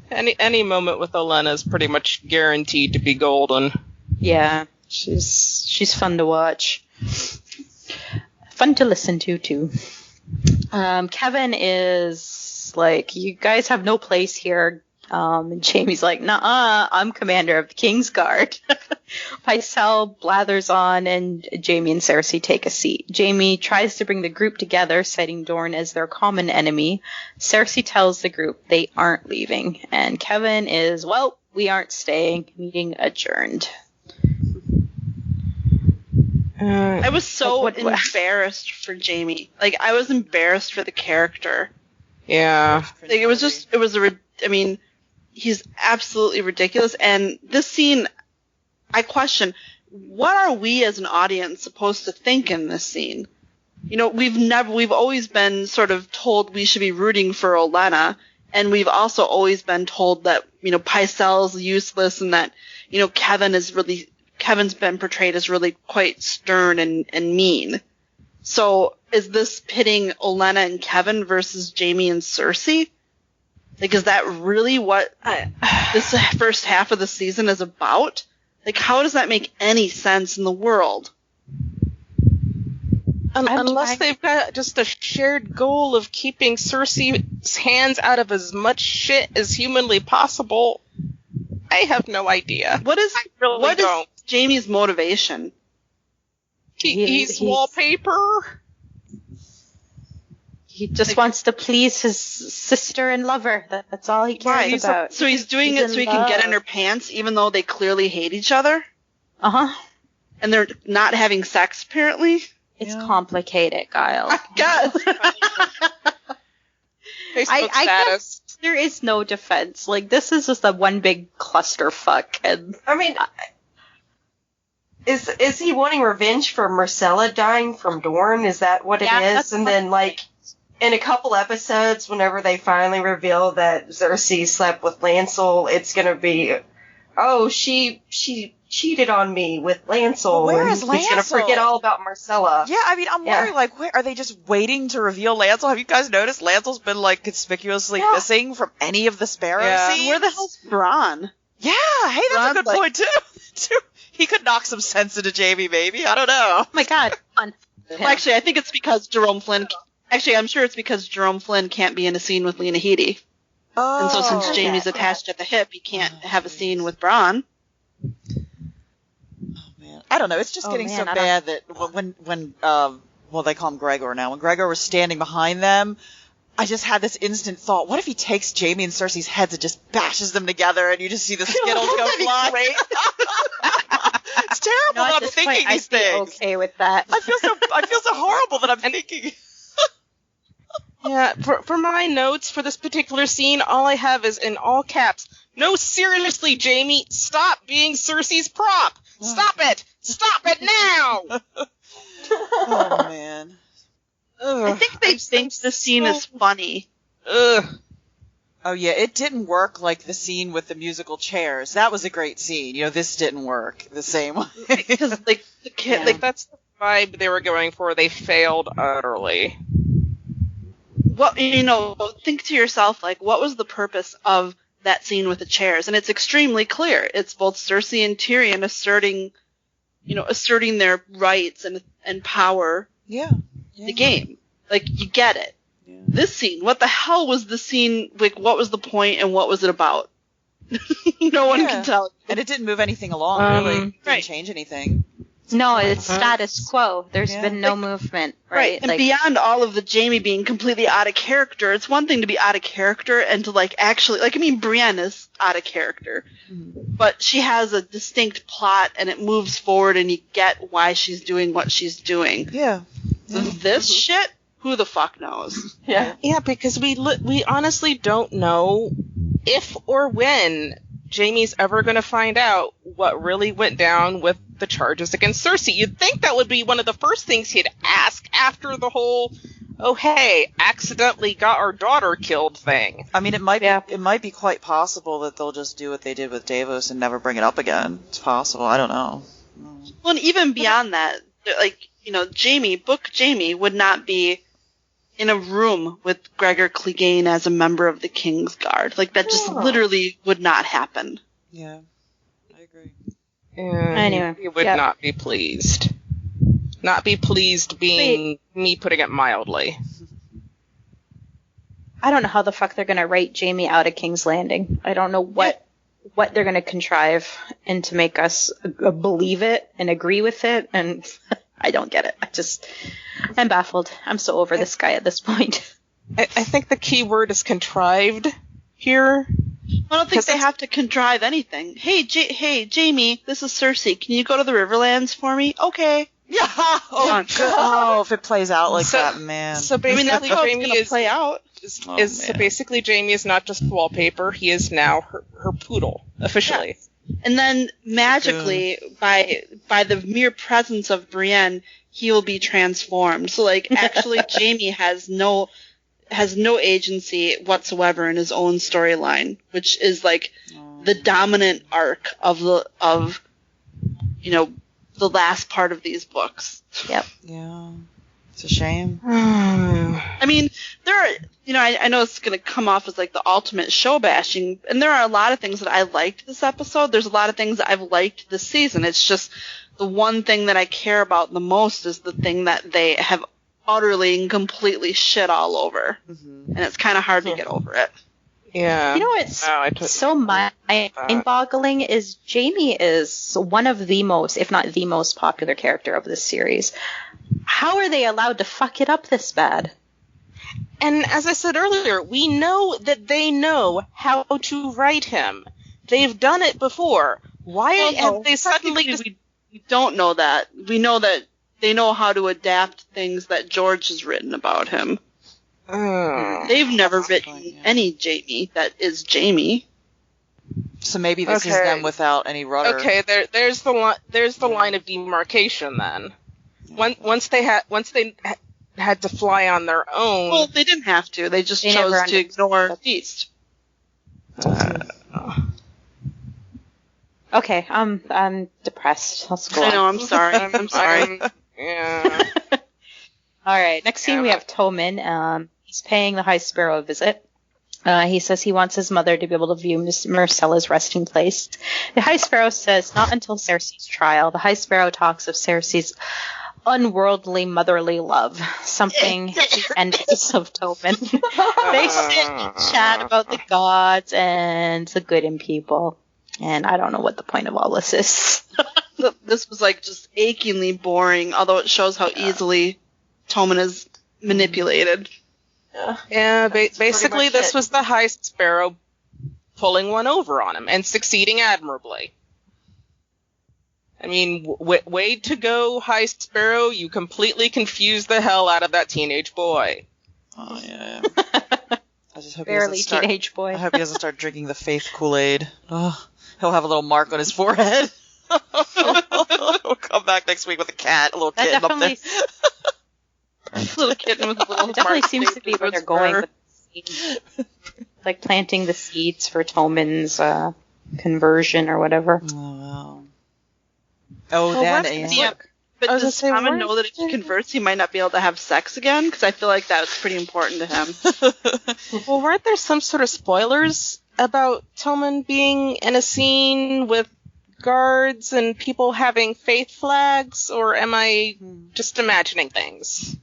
Any moment with Olenna is pretty much guaranteed to be golden. Yeah, she's fun to watch. Fun to listen to, too. Kevin is like, you guys have no place here. And Jaime's like, nuh-uh, I'm commander of the Kingsguard. Pycelle blathers on, and Jaime and Cersei take a seat. Jaime tries to bring the group together, citing Dorne as their common enemy. Cersei tells the group they aren't leaving, and Kevin is, well, we aren't staying. Meeting adjourned. I was so embarrassed for Jaime. I was embarrassed for the character. Yeah. He's absolutely ridiculous. And this scene, I question, what are we as an audience supposed to think in this scene? We've always been sort of told we should be rooting for Olenna, and we've also always been told that, Pycelle's useless and that, Kevin's been portrayed as really quite stern and mean. So is this pitting Olenna and Kevin versus Jaime and Cersei? Is that really what this first half of the season is about? How does that make any sense in the world? Unless they've got just a shared goal of keeping Cersei's hands out of as much shit as humanly possible, I have no idea. What is Jaime's motivation? He's wallpaper. He just wants to please his sister and lover. That's all he cares about. So he's doing it so he can get in her pants, even though they clearly hate each other? Uh-huh. And they're not having sex, apparently? It's complicated, Kyle. I guess. I guess there is no defense. Like, this is just a one big clusterfuck. And I mean, is he wanting revenge for Myrcella dying from Dorne? Is that what it is? And then, like, in a couple episodes, whenever they finally reveal that Cersei slept with Lancel, it's gonna be, oh, she cheated on me with Lancel. Well, where is Lancel? He's gonna forget all about Myrcella. Yeah, I mean, I'm wondering, like, where are they just waiting to reveal Lancel? Have you guys noticed Lancel's been, like, conspicuously missing from any of the Sparrow scenes? Where the hell's Bran? Yeah, hey, that's a good point, too. He could knock some sense into Jaime, maybe. I don't know. Oh my god. Fun. Well, actually, I think it's because Jerome Flynn... Actually, I'm sure it's because Jerome Flynn can't be in a scene with Lena Headey. Oh. And so since Jaime's attached at the hip, he can't have a scene with Bran. I don't know. It's just getting so bad that when they call him Gregor now. When Gregor was standing behind them, I just had this instant thought: what if he takes Jaime and Cersei's heads and just bashes them together, and you just see the Skittles go flying? It's terrible that I'm thinking these things. Okay with that. I feel so horrible that I'm thinking. Yeah, for my notes for this particular scene, all I have is in all caps: no, seriously, Jaime, stop being Cersei's prop. Stop it! Stop it now! Oh, man. Ugh, I think they think the scene is funny. Ugh. Oh, yeah, it didn't work like the scene with the musical chairs. That was a great scene. You know, this didn't work the same way. Because, like, the kid, like, that's the vibe they were going for. They failed utterly. Well, you know, think to yourself, like, what was the purpose of that scene with the chairs? And it's extremely clear. It's both Cersei and Tyrion asserting their rights and power. Yeah. The game. Like, you get it. Yeah. This scene, what the hell was the scene, like, what was the point and what was it about? No one can tell. And it didn't move anything along, really. Didn't change anything. No, it's status quo. There's been no movement, right? And beyond all of the Jaime being completely out of character, it's one thing to be out of character and to, like, actually, like, I mean, Brienne is out of character. Mm-hmm. But she has a distinct plot and it moves forward and you get why she's doing what she's doing. Yeah. This shit, who the fuck knows? Yeah. Yeah, because we honestly don't know if or when Jaime's ever going to find out what really went down with the charges against Cersei. You'd think that would be one of the first things he'd ask after the whole, oh hey, accidentally got our daughter killed thing. I mean, it might be quite possible that they'll just do what they did with Davos and never bring it up again. It's possible. I don't know. Well, and even beyond that, like, you know, Book Jaime would not be in a room with Gregor Clegane as a member of the King's Guard. Like, that just literally would not happen. Yeah, I agree. Anyway, he would not be pleased. Not be pleased being me putting it mildly. I don't know how the fuck they're going to write Jaime out of King's Landing. I don't know what they're going to contrive and to make us believe it and agree with it, and I don't get it. I'm baffled. I'm so over this guy at this point. I think the key word is contrived here. I don't think they have to contrive anything. Hey, Jaime, this is Cersei. Can you go to the Riverlands for me? Okay. Yeah. Oh, if it plays out like that, man. So basically, that's how it's going to play out. So basically, Jaime is not just wallpaper. He is now her poodle, officially. Yeah. And then magically, by the mere presence of Brienne, he will be transformed. So, like, actually, Jaime has no agency whatsoever in his own storyline, which is like the dominant arc of the last part of these books. Yep. Yeah. It's a shame. I mean, there are, I know it's going to come off as like the ultimate show bashing, and there are a lot of things that I liked this episode. There's a lot of things that I've liked this season. It's just the one thing that I care about the most is the thing that they have utterly and completely shit all over. And it's kind of hard to get over it. Yeah. You know what's so mind-boggling is Jaime is one of the most, if not the most popular character of this series. How are they allowed to fuck it up this bad? And as I said earlier, we know that they know how to write him. They've done it before. Why have they suddenly... We don't know that. We know that they know how to adapt things that George has written about him. They've never written any Jaime that is Jaime. So maybe this is them without any rudder. Okay, there's the line of demarcation then. Once they had to fly on their own. Well, they didn't have to. They just chose to ignore Feast. Okay, I'm depressed. Let's go on. I know, I'm sorry. I'm sorry. Yeah. All right, next scene we have Tommen. He's paying the High Sparrow a visit. He says he wants his mother to be able to view Myrcella's resting place. The High Sparrow says not until Cersei's trial. The High Sparrow talks of Cersei's unworldly motherly love, something he's envious of Tommen. They sit and chat about the gods and the good in people. And I don't know what the point of all this is. This was like just achingly boring, although it shows how easily Tommen is manipulated. Yeah, basically this was the High Sparrow pulling one over on him and succeeding admirably. I mean, way to go, High Sparrow. You completely confused the hell out of that teenage boy. Oh, yeah. I just hope teenage boy. I hope he doesn't start drinking the faith Kool-Aid. Oh, he'll have a little mark on his forehead. He'll come back next week with a cat, a little kitten up there. Little kitten with a little It definitely seems to be where they're going with the seeds. Like planting the seeds for Tommen's conversion or whatever. Oh, wow. But does Tommen know that if he converts, he might not be able to have sex again? Because I feel like that's pretty important to him. Well, weren't there some sort of spoilers about Tommen being in a scene with guards and people having faith flags? Or am I just imagining things?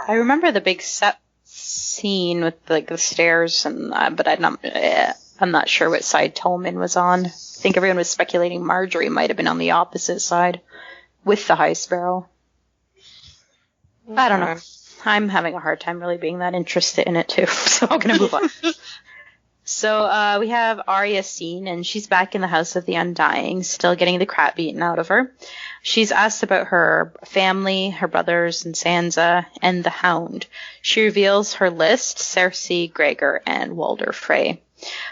I remember the big set scene with like the stairs, and but I'm not sure what side Tommen was on. I think everyone was speculating Marjorie might have been on the opposite side with the High Sparrow. I don't know. I'm having a hard time really being that interested in it too, so I'm gonna move on. So we have Arya's scene, and she's back in the House of the Undying, still getting the crap beaten out of her. She's asked about her family, her brothers, and Sansa, and the Hound. She reveals her list: Cersei, Gregor, and Walder Frey.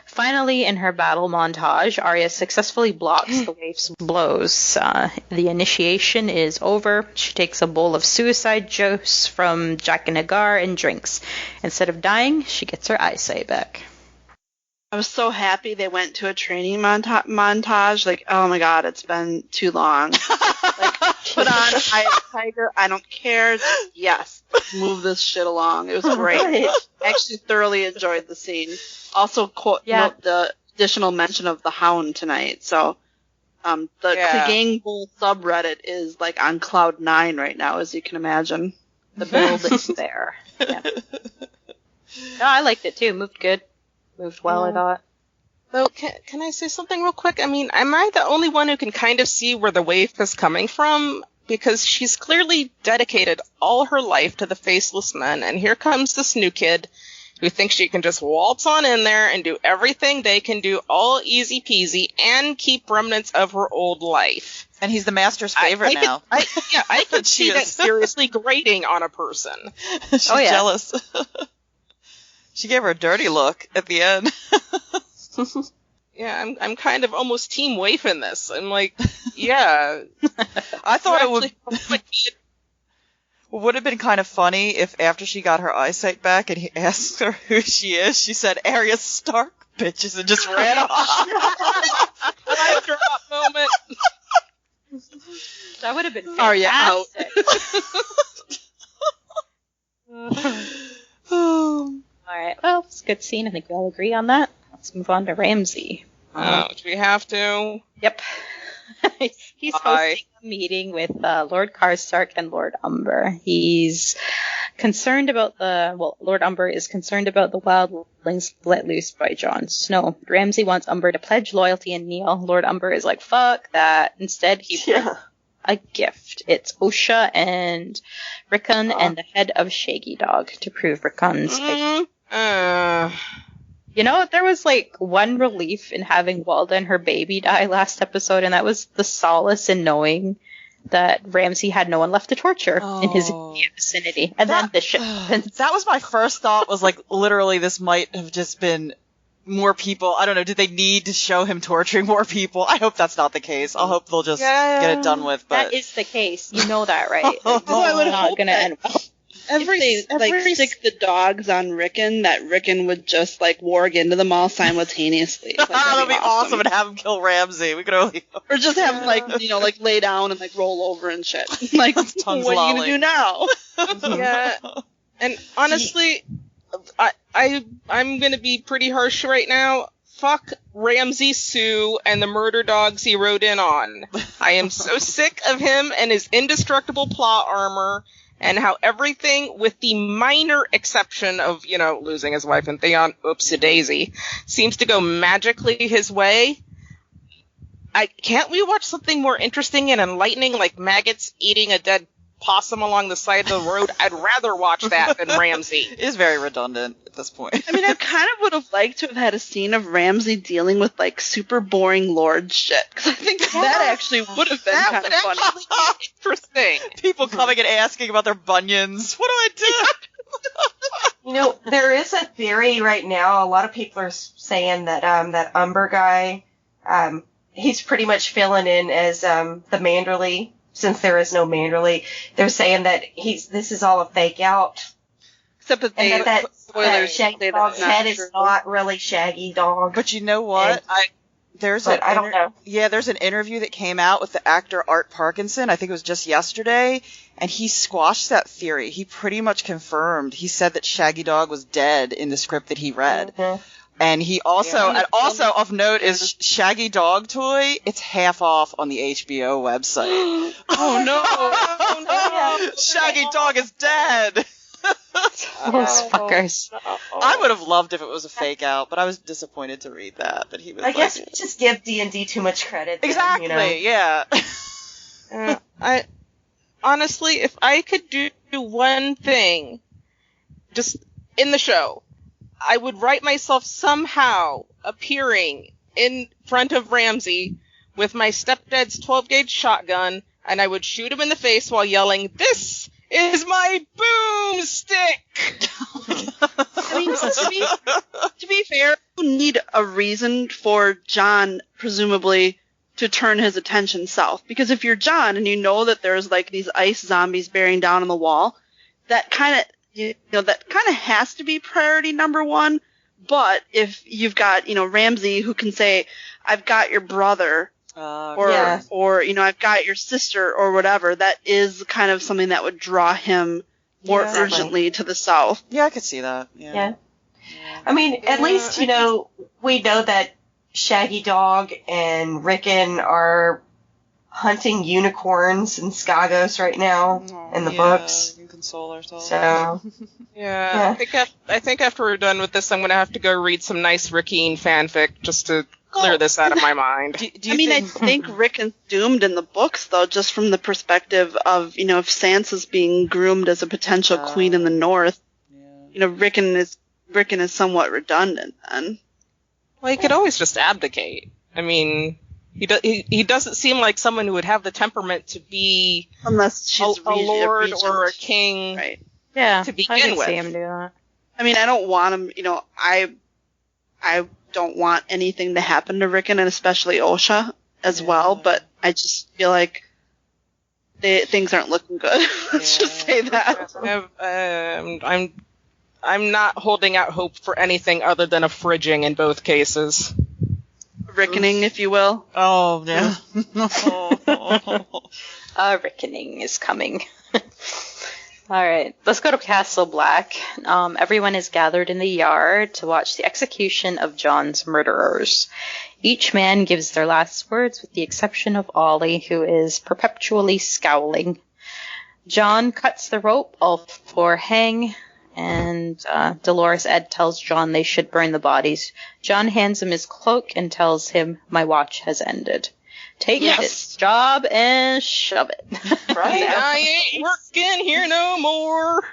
Finally, in her battle montage, Arya successfully blocks the wave's blows. The initiation is over. She takes a bowl of suicide juice from Jack and Agar and drinks. Instead of dying, she gets her eyesight back. I was so happy they went to a training montage. Like, oh my god, it's been too long. Like, put on Eye of the Tiger. I don't care. Yes, move this shit along. It was great. I actually thoroughly enjoyed the scene. Also, note the additional mention of the Hound tonight. So, the Clegane Bowl subreddit is like on cloud 9 right now, as you can imagine. The build is there. Yeah. No, I liked it too. Moved good. Moved well, I thought. Though, can I say something real quick? I mean, am I the only one who can kind of see where the wave is coming from? Because she's clearly dedicated all her life to the Faceless Men, and here comes this new kid who thinks she can just waltz on in there and do everything they can do all easy peasy and keep remnants of her old life. And he's the Master's favorite now. I could see that seriously grating on a person. She's jealous. She gave her a dirty look at the end. Yeah, I'm kind of almost team waif in this. I'm like, yeah. I thought it would have been kind of funny if after she got her eyesight back and he asked her who she is, she said Arya Stark, bitches, and just ran off. Mic drop moment. That would have been fantastic. Arya out. All right. Well, it's a good scene. I think we all agree on that. Let's move on to Ramsay. Do we have to? Yep. He's hosting a meeting with Lord Karstark and Lord Umber. He's concerned about Lord Umber is concerned about the wildlings let loose by Jon Snow. Ramsay wants Umber to pledge loyalty and kneel. Lord Umber is like, fuck that. Instead, he brings a gift. It's Osha and Rickon and the head of Shaggy Dog to prove Rickon's You know, there was like one relief in having Walda and her baby die last episode, and that was the solace in knowing that Ramsay had no one left to torture in his immediate vicinity. And then the shit happens. That was my first thought, was like, literally, this might have just been more people. I don't know, did they need to show him torturing more people? I hope that's not the case. I hope they'll just get it done with. But that is the case. You know that, right? I would not going to end well. If they stick the dogs on Rickon, that Rickon would just like warg into them all simultaneously. Like, that'd be awesome, and have him kill Ramsay. We could only or just have him like lay down and like roll over and shit. Like, what are you gonna do now? Yeah, and honestly, I'm gonna be pretty harsh right now. Fuck Ramsay Sue and the murder dogs he rode in on. I am so sick of him and his indestructible plot armor. And how everything, with the minor exception of, losing his wife and Theon, oopsie-daisy, seems to go magically his way. Can't we watch something more interesting and enlightening, like maggots eating a dead possum along the side of the road? I'd rather watch that than Ramsay. It is very redundant at this point. I mean, I kind of would have liked to have had a scene of Ramsay dealing with, like, super boring lord shit. Because I think that actually would have been kind of funny. Interesting. People coming and asking about their bunions. What do I do? There is a theory right now. A lot of people are saying that that Umber guy, he's pretty much filling in as the Manderley. Since there is no Manderley, they're saying that this is all a fake out. Except that that Shaggy Dog's head is not really Shaggy Dog. But you know what? I don't know. Yeah, there's an interview that came out with the actor Art Parkinson. I think it was just yesterday, and he squashed that theory. He pretty much confirmed. He said that Shaggy Dog was dead in the script that he read. Mm-hmm. And he also, of note, is Shaggy Dog Toy. It's half off on the HBO website. Oh no! Shaggy Dog is dead. Those fuckers. No. I would have loved if it was a fake out, but I was disappointed to read that. But he was. I guess we just give D&D too much credit. Exactly. Yeah. I honestly, if I could do one thing, just in the show, I would write myself somehow appearing in front of Ramsay with my stepdad's 12-gauge shotgun, and I would shoot him in the face while yelling, "This is my boomstick!" I mean, to be fair, you need a reason for Jon, presumably, to turn his attention south. Because if you're Jon and you know that there's like these ice zombies bearing down on the wall, that kind of has to be priority number one. But if you've got, Ramsay who can say, "I've got your brother," or I've got your sister or whatever, that is kind of something that would draw him more urgently to the south. Yeah, I could see that. Yeah. I mean, at least, we know that Shaggy Dog and Rickon are hunting unicorns in Skagos right now in the books. You can console ourselves. So, yeah. I think after we're done with this, I'm going to have to go read some nice Rickoning fanfic just to clear this out of my mind. I think Rickon's doomed in the books, though, just from the perspective of, if Sansa's being groomed as a potential queen in the north, Rickon is somewhat redundant then. Well, he could always just abdicate. I mean, he doesn't seem like someone who would have the temperament to be unless she's a lord or a king, right? Yeah, to begin I can with. see him do that. I mean, I don't want him. I don't want anything to happen to Rickon, and especially Osha as well. But I just feel like things aren't looking good. Let's just say that. I'm not holding out hope for anything other than a fridging in both cases. Rickoning, if you will. Oh, yeah. Rickoning is coming. All right, let's go to Castle Black. Everyone is gathered in the yard to watch the execution of Jon's murderers. Each man gives their last words with the exception of Ollie, who is perpetually scowling. Jon cuts the rope, all four hang, and Dolorous Edd tells Jon they should burn the bodies. Jon hands him his cloak and tells him, "My watch has ended. Take this job and shove it." Right? I ain't working here no more.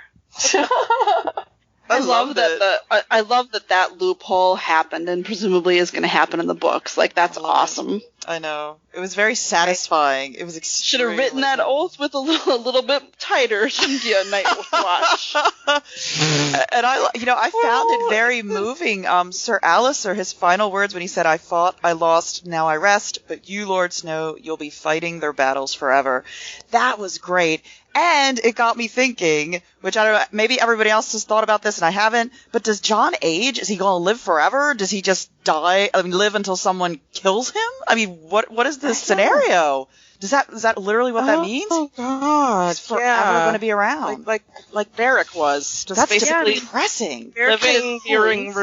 I love that loophole happened and presumably is going to happen in the books. Like, that's awesome. I know. It was very satisfying. It was Should have extremely... written that oath with a little bit tighter, shouldn't you, Night Watch? And I found it very moving. Sir Alistair, his final words when he said, "I fought, I lost, now I rest, but you, Lord Snow, you'll be fighting their battles forever." That was great. And it got me thinking, which I don't know, maybe everybody else has thought about this and I haven't, but does Jon age? Is he going to live forever? Does he just die? I mean, live until someone kills him? I mean, what is this scenario? Is that literally what that means? Oh God! He's forever going to be around. Like Beric was. Just That's basically depressing. living during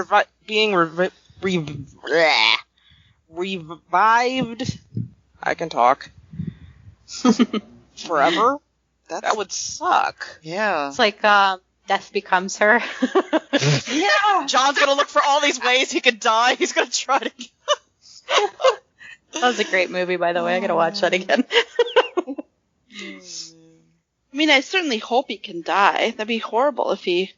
being revived. I can talk. Forever. That would suck. Yeah. It's like death becomes her. Yeah. Jon's going to look for all these ways he could die. He's going to try to... That was a great movie, by the way. I gotta watch that again. I mean, I certainly hope he can die. That'd be horrible if he...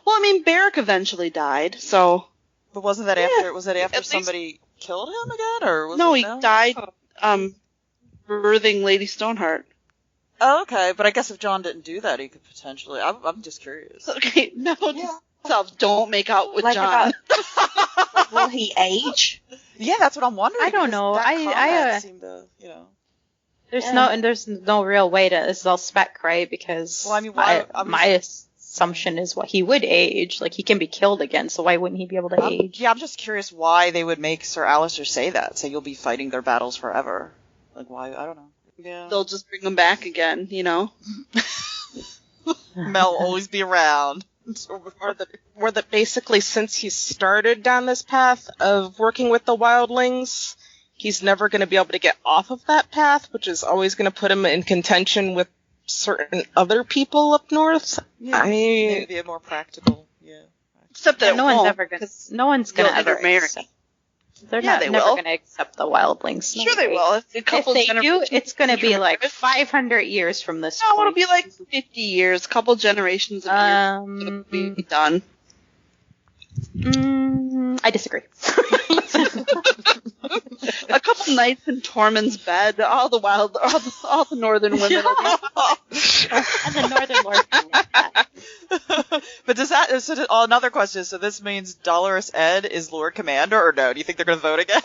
Well, I mean, Beric eventually died, so... But wasn't that after... Was that after somebody killed him again, or was No, it he died birthing Lady Stoneheart. Oh, okay, but I guess if Jon didn't do that, he could potentially... I'm just curious. Okay, no, don't make out with Jon. Will he age? Yeah, that's what I'm wondering. I don't know. I seemed to, There's no real way to... This is all spec, right? Because my assumption is what he would age. Like, he can be killed again, so why wouldn't he be able to age? Yeah, I'm just curious why they would make Sir Alistair say that. Say you'll be fighting their battles forever. Like, why? I don't know. Yeah. They'll just bring him back again, Mel will always be around. Or that basically, since he started down this path of working with the wildlings, he's never going to be able to get off of that path, which is always going to put him in contention with certain other people up north. Yeah, maybe a more practical. Yeah. Except that no one's gonna ever marry. They're never going to accept the wildlings. Sure they will. If they do, it's going to be like 500 years from this point. No, it'll be like 50 years, a couple generations of years. It'll be done. I disagree. A couple nights in Tormund's bed, all the northern women will be and the northern lord. But does that... So another question. So this means Dolorous Edd is Lord Commander, or no? Do you think they're going to vote again?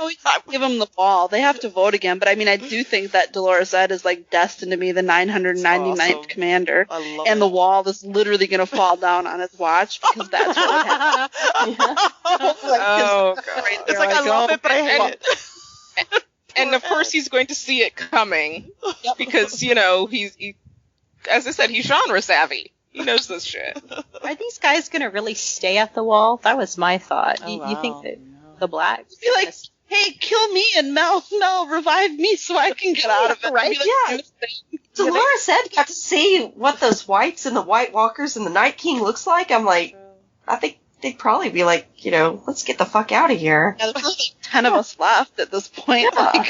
Give him the ball. They have to vote again. But I mean, I do think that Dolorous Edd is like destined to be the 999th commander. I love and the wall is literally going to fall down on his watch because that's what would happen. Oh, God. It's like, I love it, but I hate it. And of course he's going to see it coming because, he, as I said, he's genre savvy. He knows this shit. Are these guys going to really stay at the wall? That was my thought. You think that the Blacks... Be like, hey, kill me and Mel revive me so I can get out of it. Right? Yeah. Dolorous Edd got to see what those whites and the White Walkers and the Night King looks like. I'm like, I think they'd probably be like, let's get the fuck out of here. Yeah, there's like 10 of us left at this point. Yeah.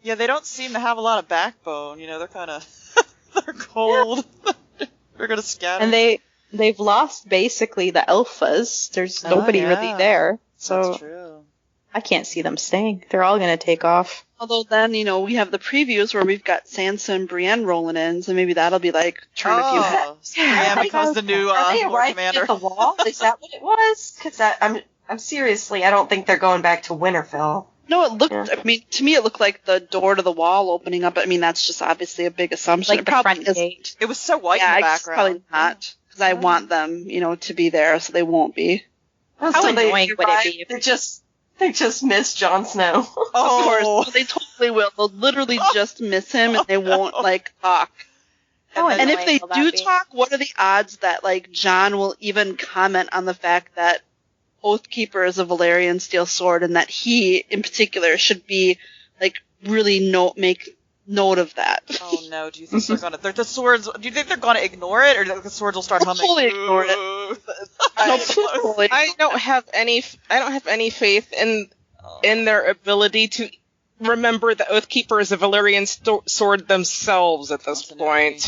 Yeah, they don't seem to have a lot of backbone. They're kind of, they're cold. Yeah. They're going to scatter. And they've lost basically the alphas. There's nobody really there. So that's true. I can't see them staying. They're all going to take off. Although then, we have the previews where we've got Sansa and Brienne rolling in, so maybe that'll be like turn a few heads. Brienne becomes the new Are they Lord Commander. At the wall? Is that what it was? Because I'm seriously, I don't think they're going back to Winterfell. No, it looked. I mean, to me, it looked like the door to the wall opening up. I mean, that's just obviously a big assumption. Like the front gate. It was so white in the background. Probably not, because I want them, to be there, so they won't be. How annoying would it be? They just miss Jon Snow. Of course, they totally will. They'll literally just miss him, and they won't talk. And if they do talk, what are the odds that, like, Jon will even comment on the fact that Oathkeeper is a Valyrian steel sword and that he, in particular, should be, like, really make note of that? Oh no, do you think do you think they're gonna ignore it, or the swords will start humming? Totally ignore it. I don't have any faith in their ability to remember the Oathkeeper is a Valyrian sword themselves at this point.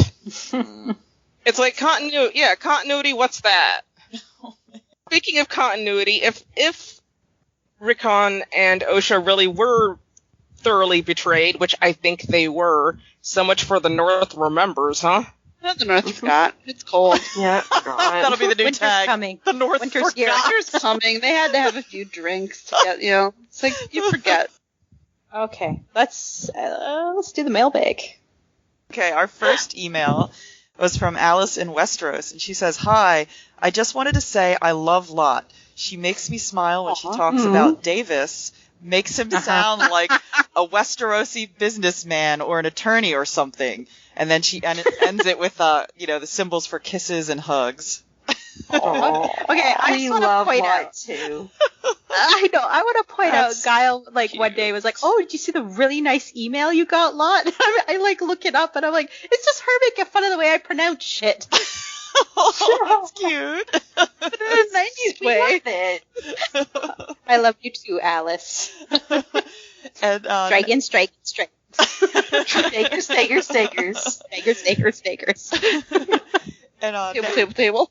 It's like continuity. Yeah, continuity. What's that? Speaking of continuity, if Rickon and Osha really were thoroughly betrayed, which I think they were, so much for the North remembers, huh? The North forgot. It's cold. Yeah, that'll be the new Winter's tag. coming. The North forgot. Winter's coming. They had to have a few drinks to get, it's like you forget. Okay, let's do the mailbag. Okay, our first email was from Alice in Westeros, and she says, "Hi, I just wanted to say I love Lot. She makes me smile when she talks about Davis. Makes him sound like a Westerosi businessman or an attorney or something." And then it ends it with the symbols for kisses and hugs. Okay, I just want to point out too. I know. I want to point out. Guile one day was like, "Oh, did you see the really nice email you got, Lot?" I look it up and I'm like, "It's just her making fun of the way I pronounce shit." Oh, that's cute. But in a nice way. I love you too, Alice. And Strikers. Stakers. And Table.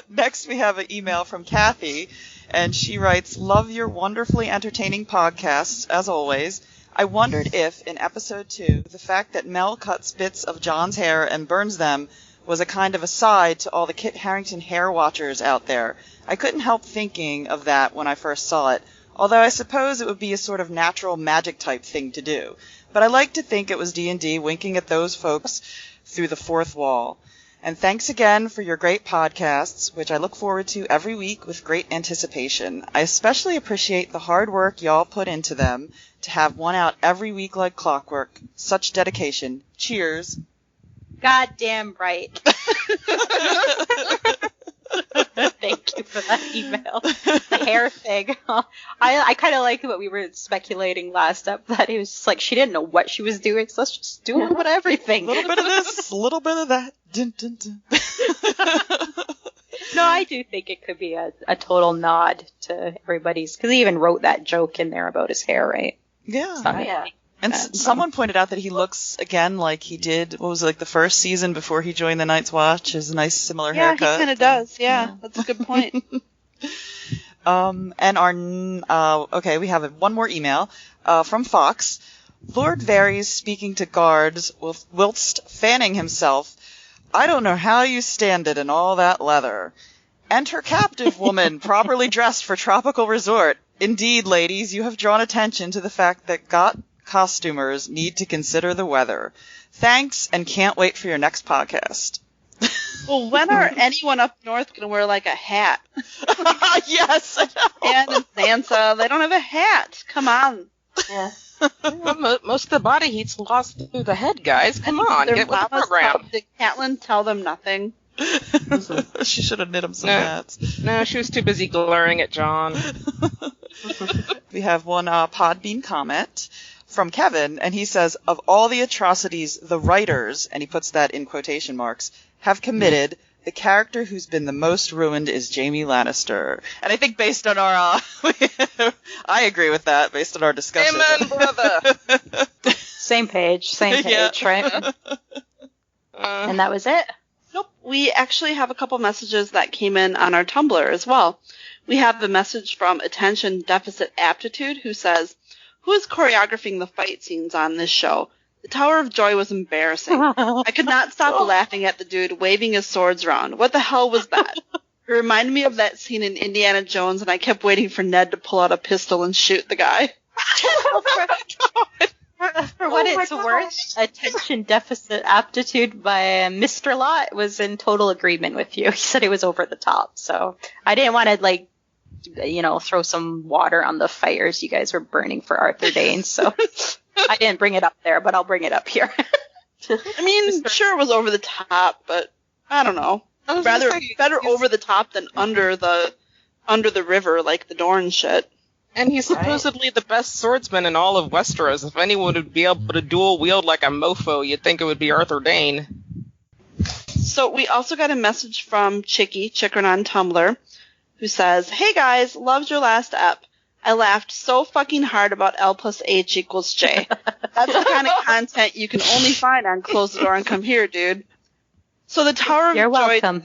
Next, we have an email from Kathy, and she writes, "Love your wonderfully entertaining podcasts, as always. I wondered if, in episode 2, the fact that Mel cuts bits of Jon's hair and burns them was a kind of aside to all the Kit Harington hair watchers out there. I couldn't help thinking of that when I first saw it, although I suppose it would be a sort of natural magic type thing to do. But I like to think it was D&D winking at those folks through the fourth wall. And thanks again for your great podcasts, which I look forward to every week with great anticipation. I especially appreciate the hard work y'all put into them to have one out every week like clockwork. Such dedication. Cheers." Goddamn right. Thank you for that email. The hair thing. I kind of like what we were speculating last up, that it was just like she didn't know what she was doing, so let's just do a little bit of everything. A little bit of this, a little bit of that. Dun, dun, dun. No, I do think it could be a total nod to everybody's, because he even wrote that joke in there about his hair, right? Yeah. And someone pointed out that he looks, again, like he did, the first season before he joined the Night's Watch. Is a nice similar haircut. Yeah, he kind of does. Yeah, that's a good point. And we have one more email from Fox. "Lord Varys speaking to guards whilst fanning himself. I don't know how you stand it in all that leather. Enter captive woman, properly dressed for tropical resort. Indeed, ladies, you have drawn attention to the fact that costumers need to consider the weather. Thanks, and can't wait for your next podcast." Well, when are anyone up north going to wear, like, a hat? Yes. Anne and Sansa, they don't have a hat. Come on. Yeah. Most of the body heat's lost through the head, guys. Come on, get with the program. Did Catelyn tell them nothing? She should have knit him some hats. No, she was too busy glaring at Jon. We have one Podbean comment from Kevin, and he says, "Of all the atrocities the writers," and he puts that in quotation marks, "have committed, the character who's been the most ruined is Jaime Lannister." And I think based on our, I agree with that, based on our discussion. Amen, brother. Same page, right? And that was it? Nope. We actually have a couple messages that came in on our Tumblr as well. We have a message from Attention Deficit Aptitude, who says, "Who is choreographing the fight scenes on this show? The Tower of Joy was embarrassing. I could not stop laughing at the dude waving his swords around. What the hell was that? It reminded me of that scene in Indiana Jones, and I kept waiting for Ned to pull out a pistol and shoot the guy." For what it's worth, Attention Deficit Aptitude by Mr. Lot was in total agreement with you. He said it was over the top, so I didn't want to, throw some water on the fires you guys were burning for Arthur Dane, so I didn't bring it up there, but I'll bring it up here. I mean, sure, it was over the top, but I don't know. Better over the top than under the river, like the Dorne shit. And he's supposedly the best swordsman in all of Westeros. If anyone would be able to dual wield like a mofo, you'd think it would be Arthur Dayne. So we also got a message from Chicken on Tumblr, who says, "Hey guys, loved your last ep. I laughed so fucking hard about L plus H equals J. That's the kind of content you can only find on Close the Door and Come Here, dude." So the Tower of You're Joy. welcome.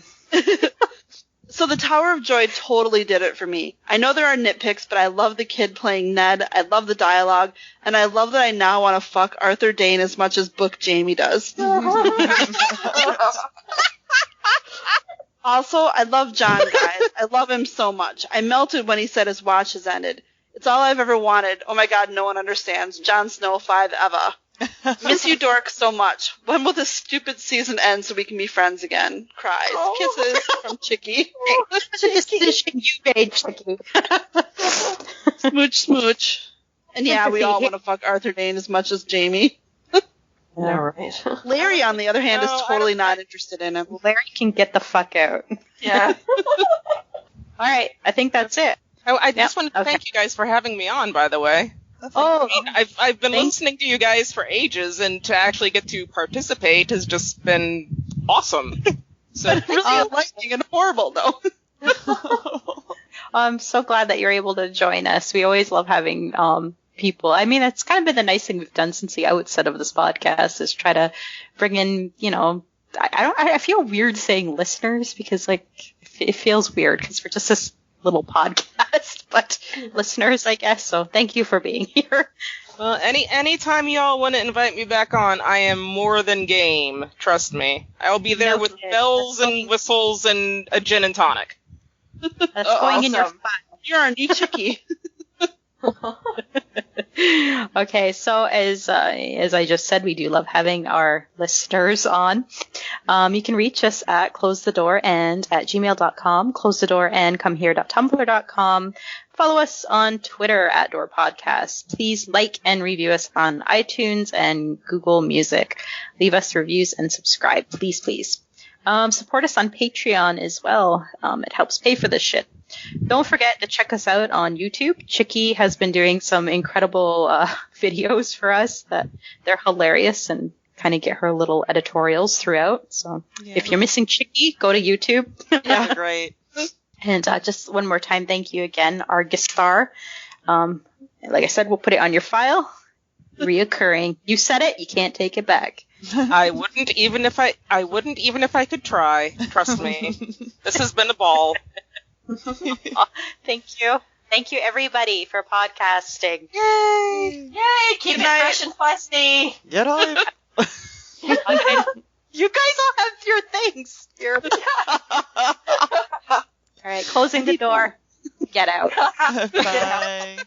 So the Tower of Joy totally did it for me. I know there are nitpicks, but I love the kid playing Ned. I love the dialogue, and I love that I now want to fuck Arthur Dayne as much as Book Jaime does. Also, I love Jon, guys. I love him so much. I melted when he said his watch has ended. It's all I've ever wanted. Oh my god, no one understands. Jon Snow 5 Eva. Miss you, dork, so much. When will this stupid season end so we can be friends again? Cries. Kisses from Chicky. It's a decision you made, Chicky. Smooch, smooch. And yeah, we all want to fuck Arthur Dayne as much as Jaime. Yeah, right. Larry, on the other hand, is totally not interested in him. Larry can get the fuck out. Yeah. All right, I think that's it. I just wanted to thank you guys for having me on, by the way. Oh, I mean, I've been listening to you guys for ages, and to actually get to participate has just been awesome. So really enlightening and horrible, though. I'm so glad that you're able to join us. We always love having people. I mean, it's kind of been the nice thing we've done since the outset of this podcast is try to bring in, you know, I feel weird saying listeners because like it feels weird because we're just this little podcast, but listeners, I guess. So thank you for being here. Well, anytime y'all want to invite me back on, I am more than game. Trust me. I will be there with bells and whistles and a gin and tonic. That's going in your file. You're our new Chicky. Okay, so as I just said, we do love having our listeners on. You can reach us at closethedoorand@gmail.com, closethedoorandcomehere.tumblr.com. Follow us on Twitter at Door Podcast. Please like and review us on iTunes and Google Music. Leave us reviews and subscribe, please, please. Support us on Patreon as well. It helps pay for this shit. Don't forget to check us out on YouTube. Chicky has been doing some incredible videos for us that they're hilarious and kind of get her little editorials throughout. So if you're missing Chicky, go to YouTube. Yeah, great. And just one more time, thank you again, our guest star. Like I said, we'll put it on your file. Reoccurring. You said it, you can't take it back. I wouldn't even if I could try. Trust me. This has been a ball. Thank you. Thank you, everybody, for podcasting. Yay! Keep it fresh and fusty. Get on. You guys all have your things. All right, closing the door. Get out. Bye.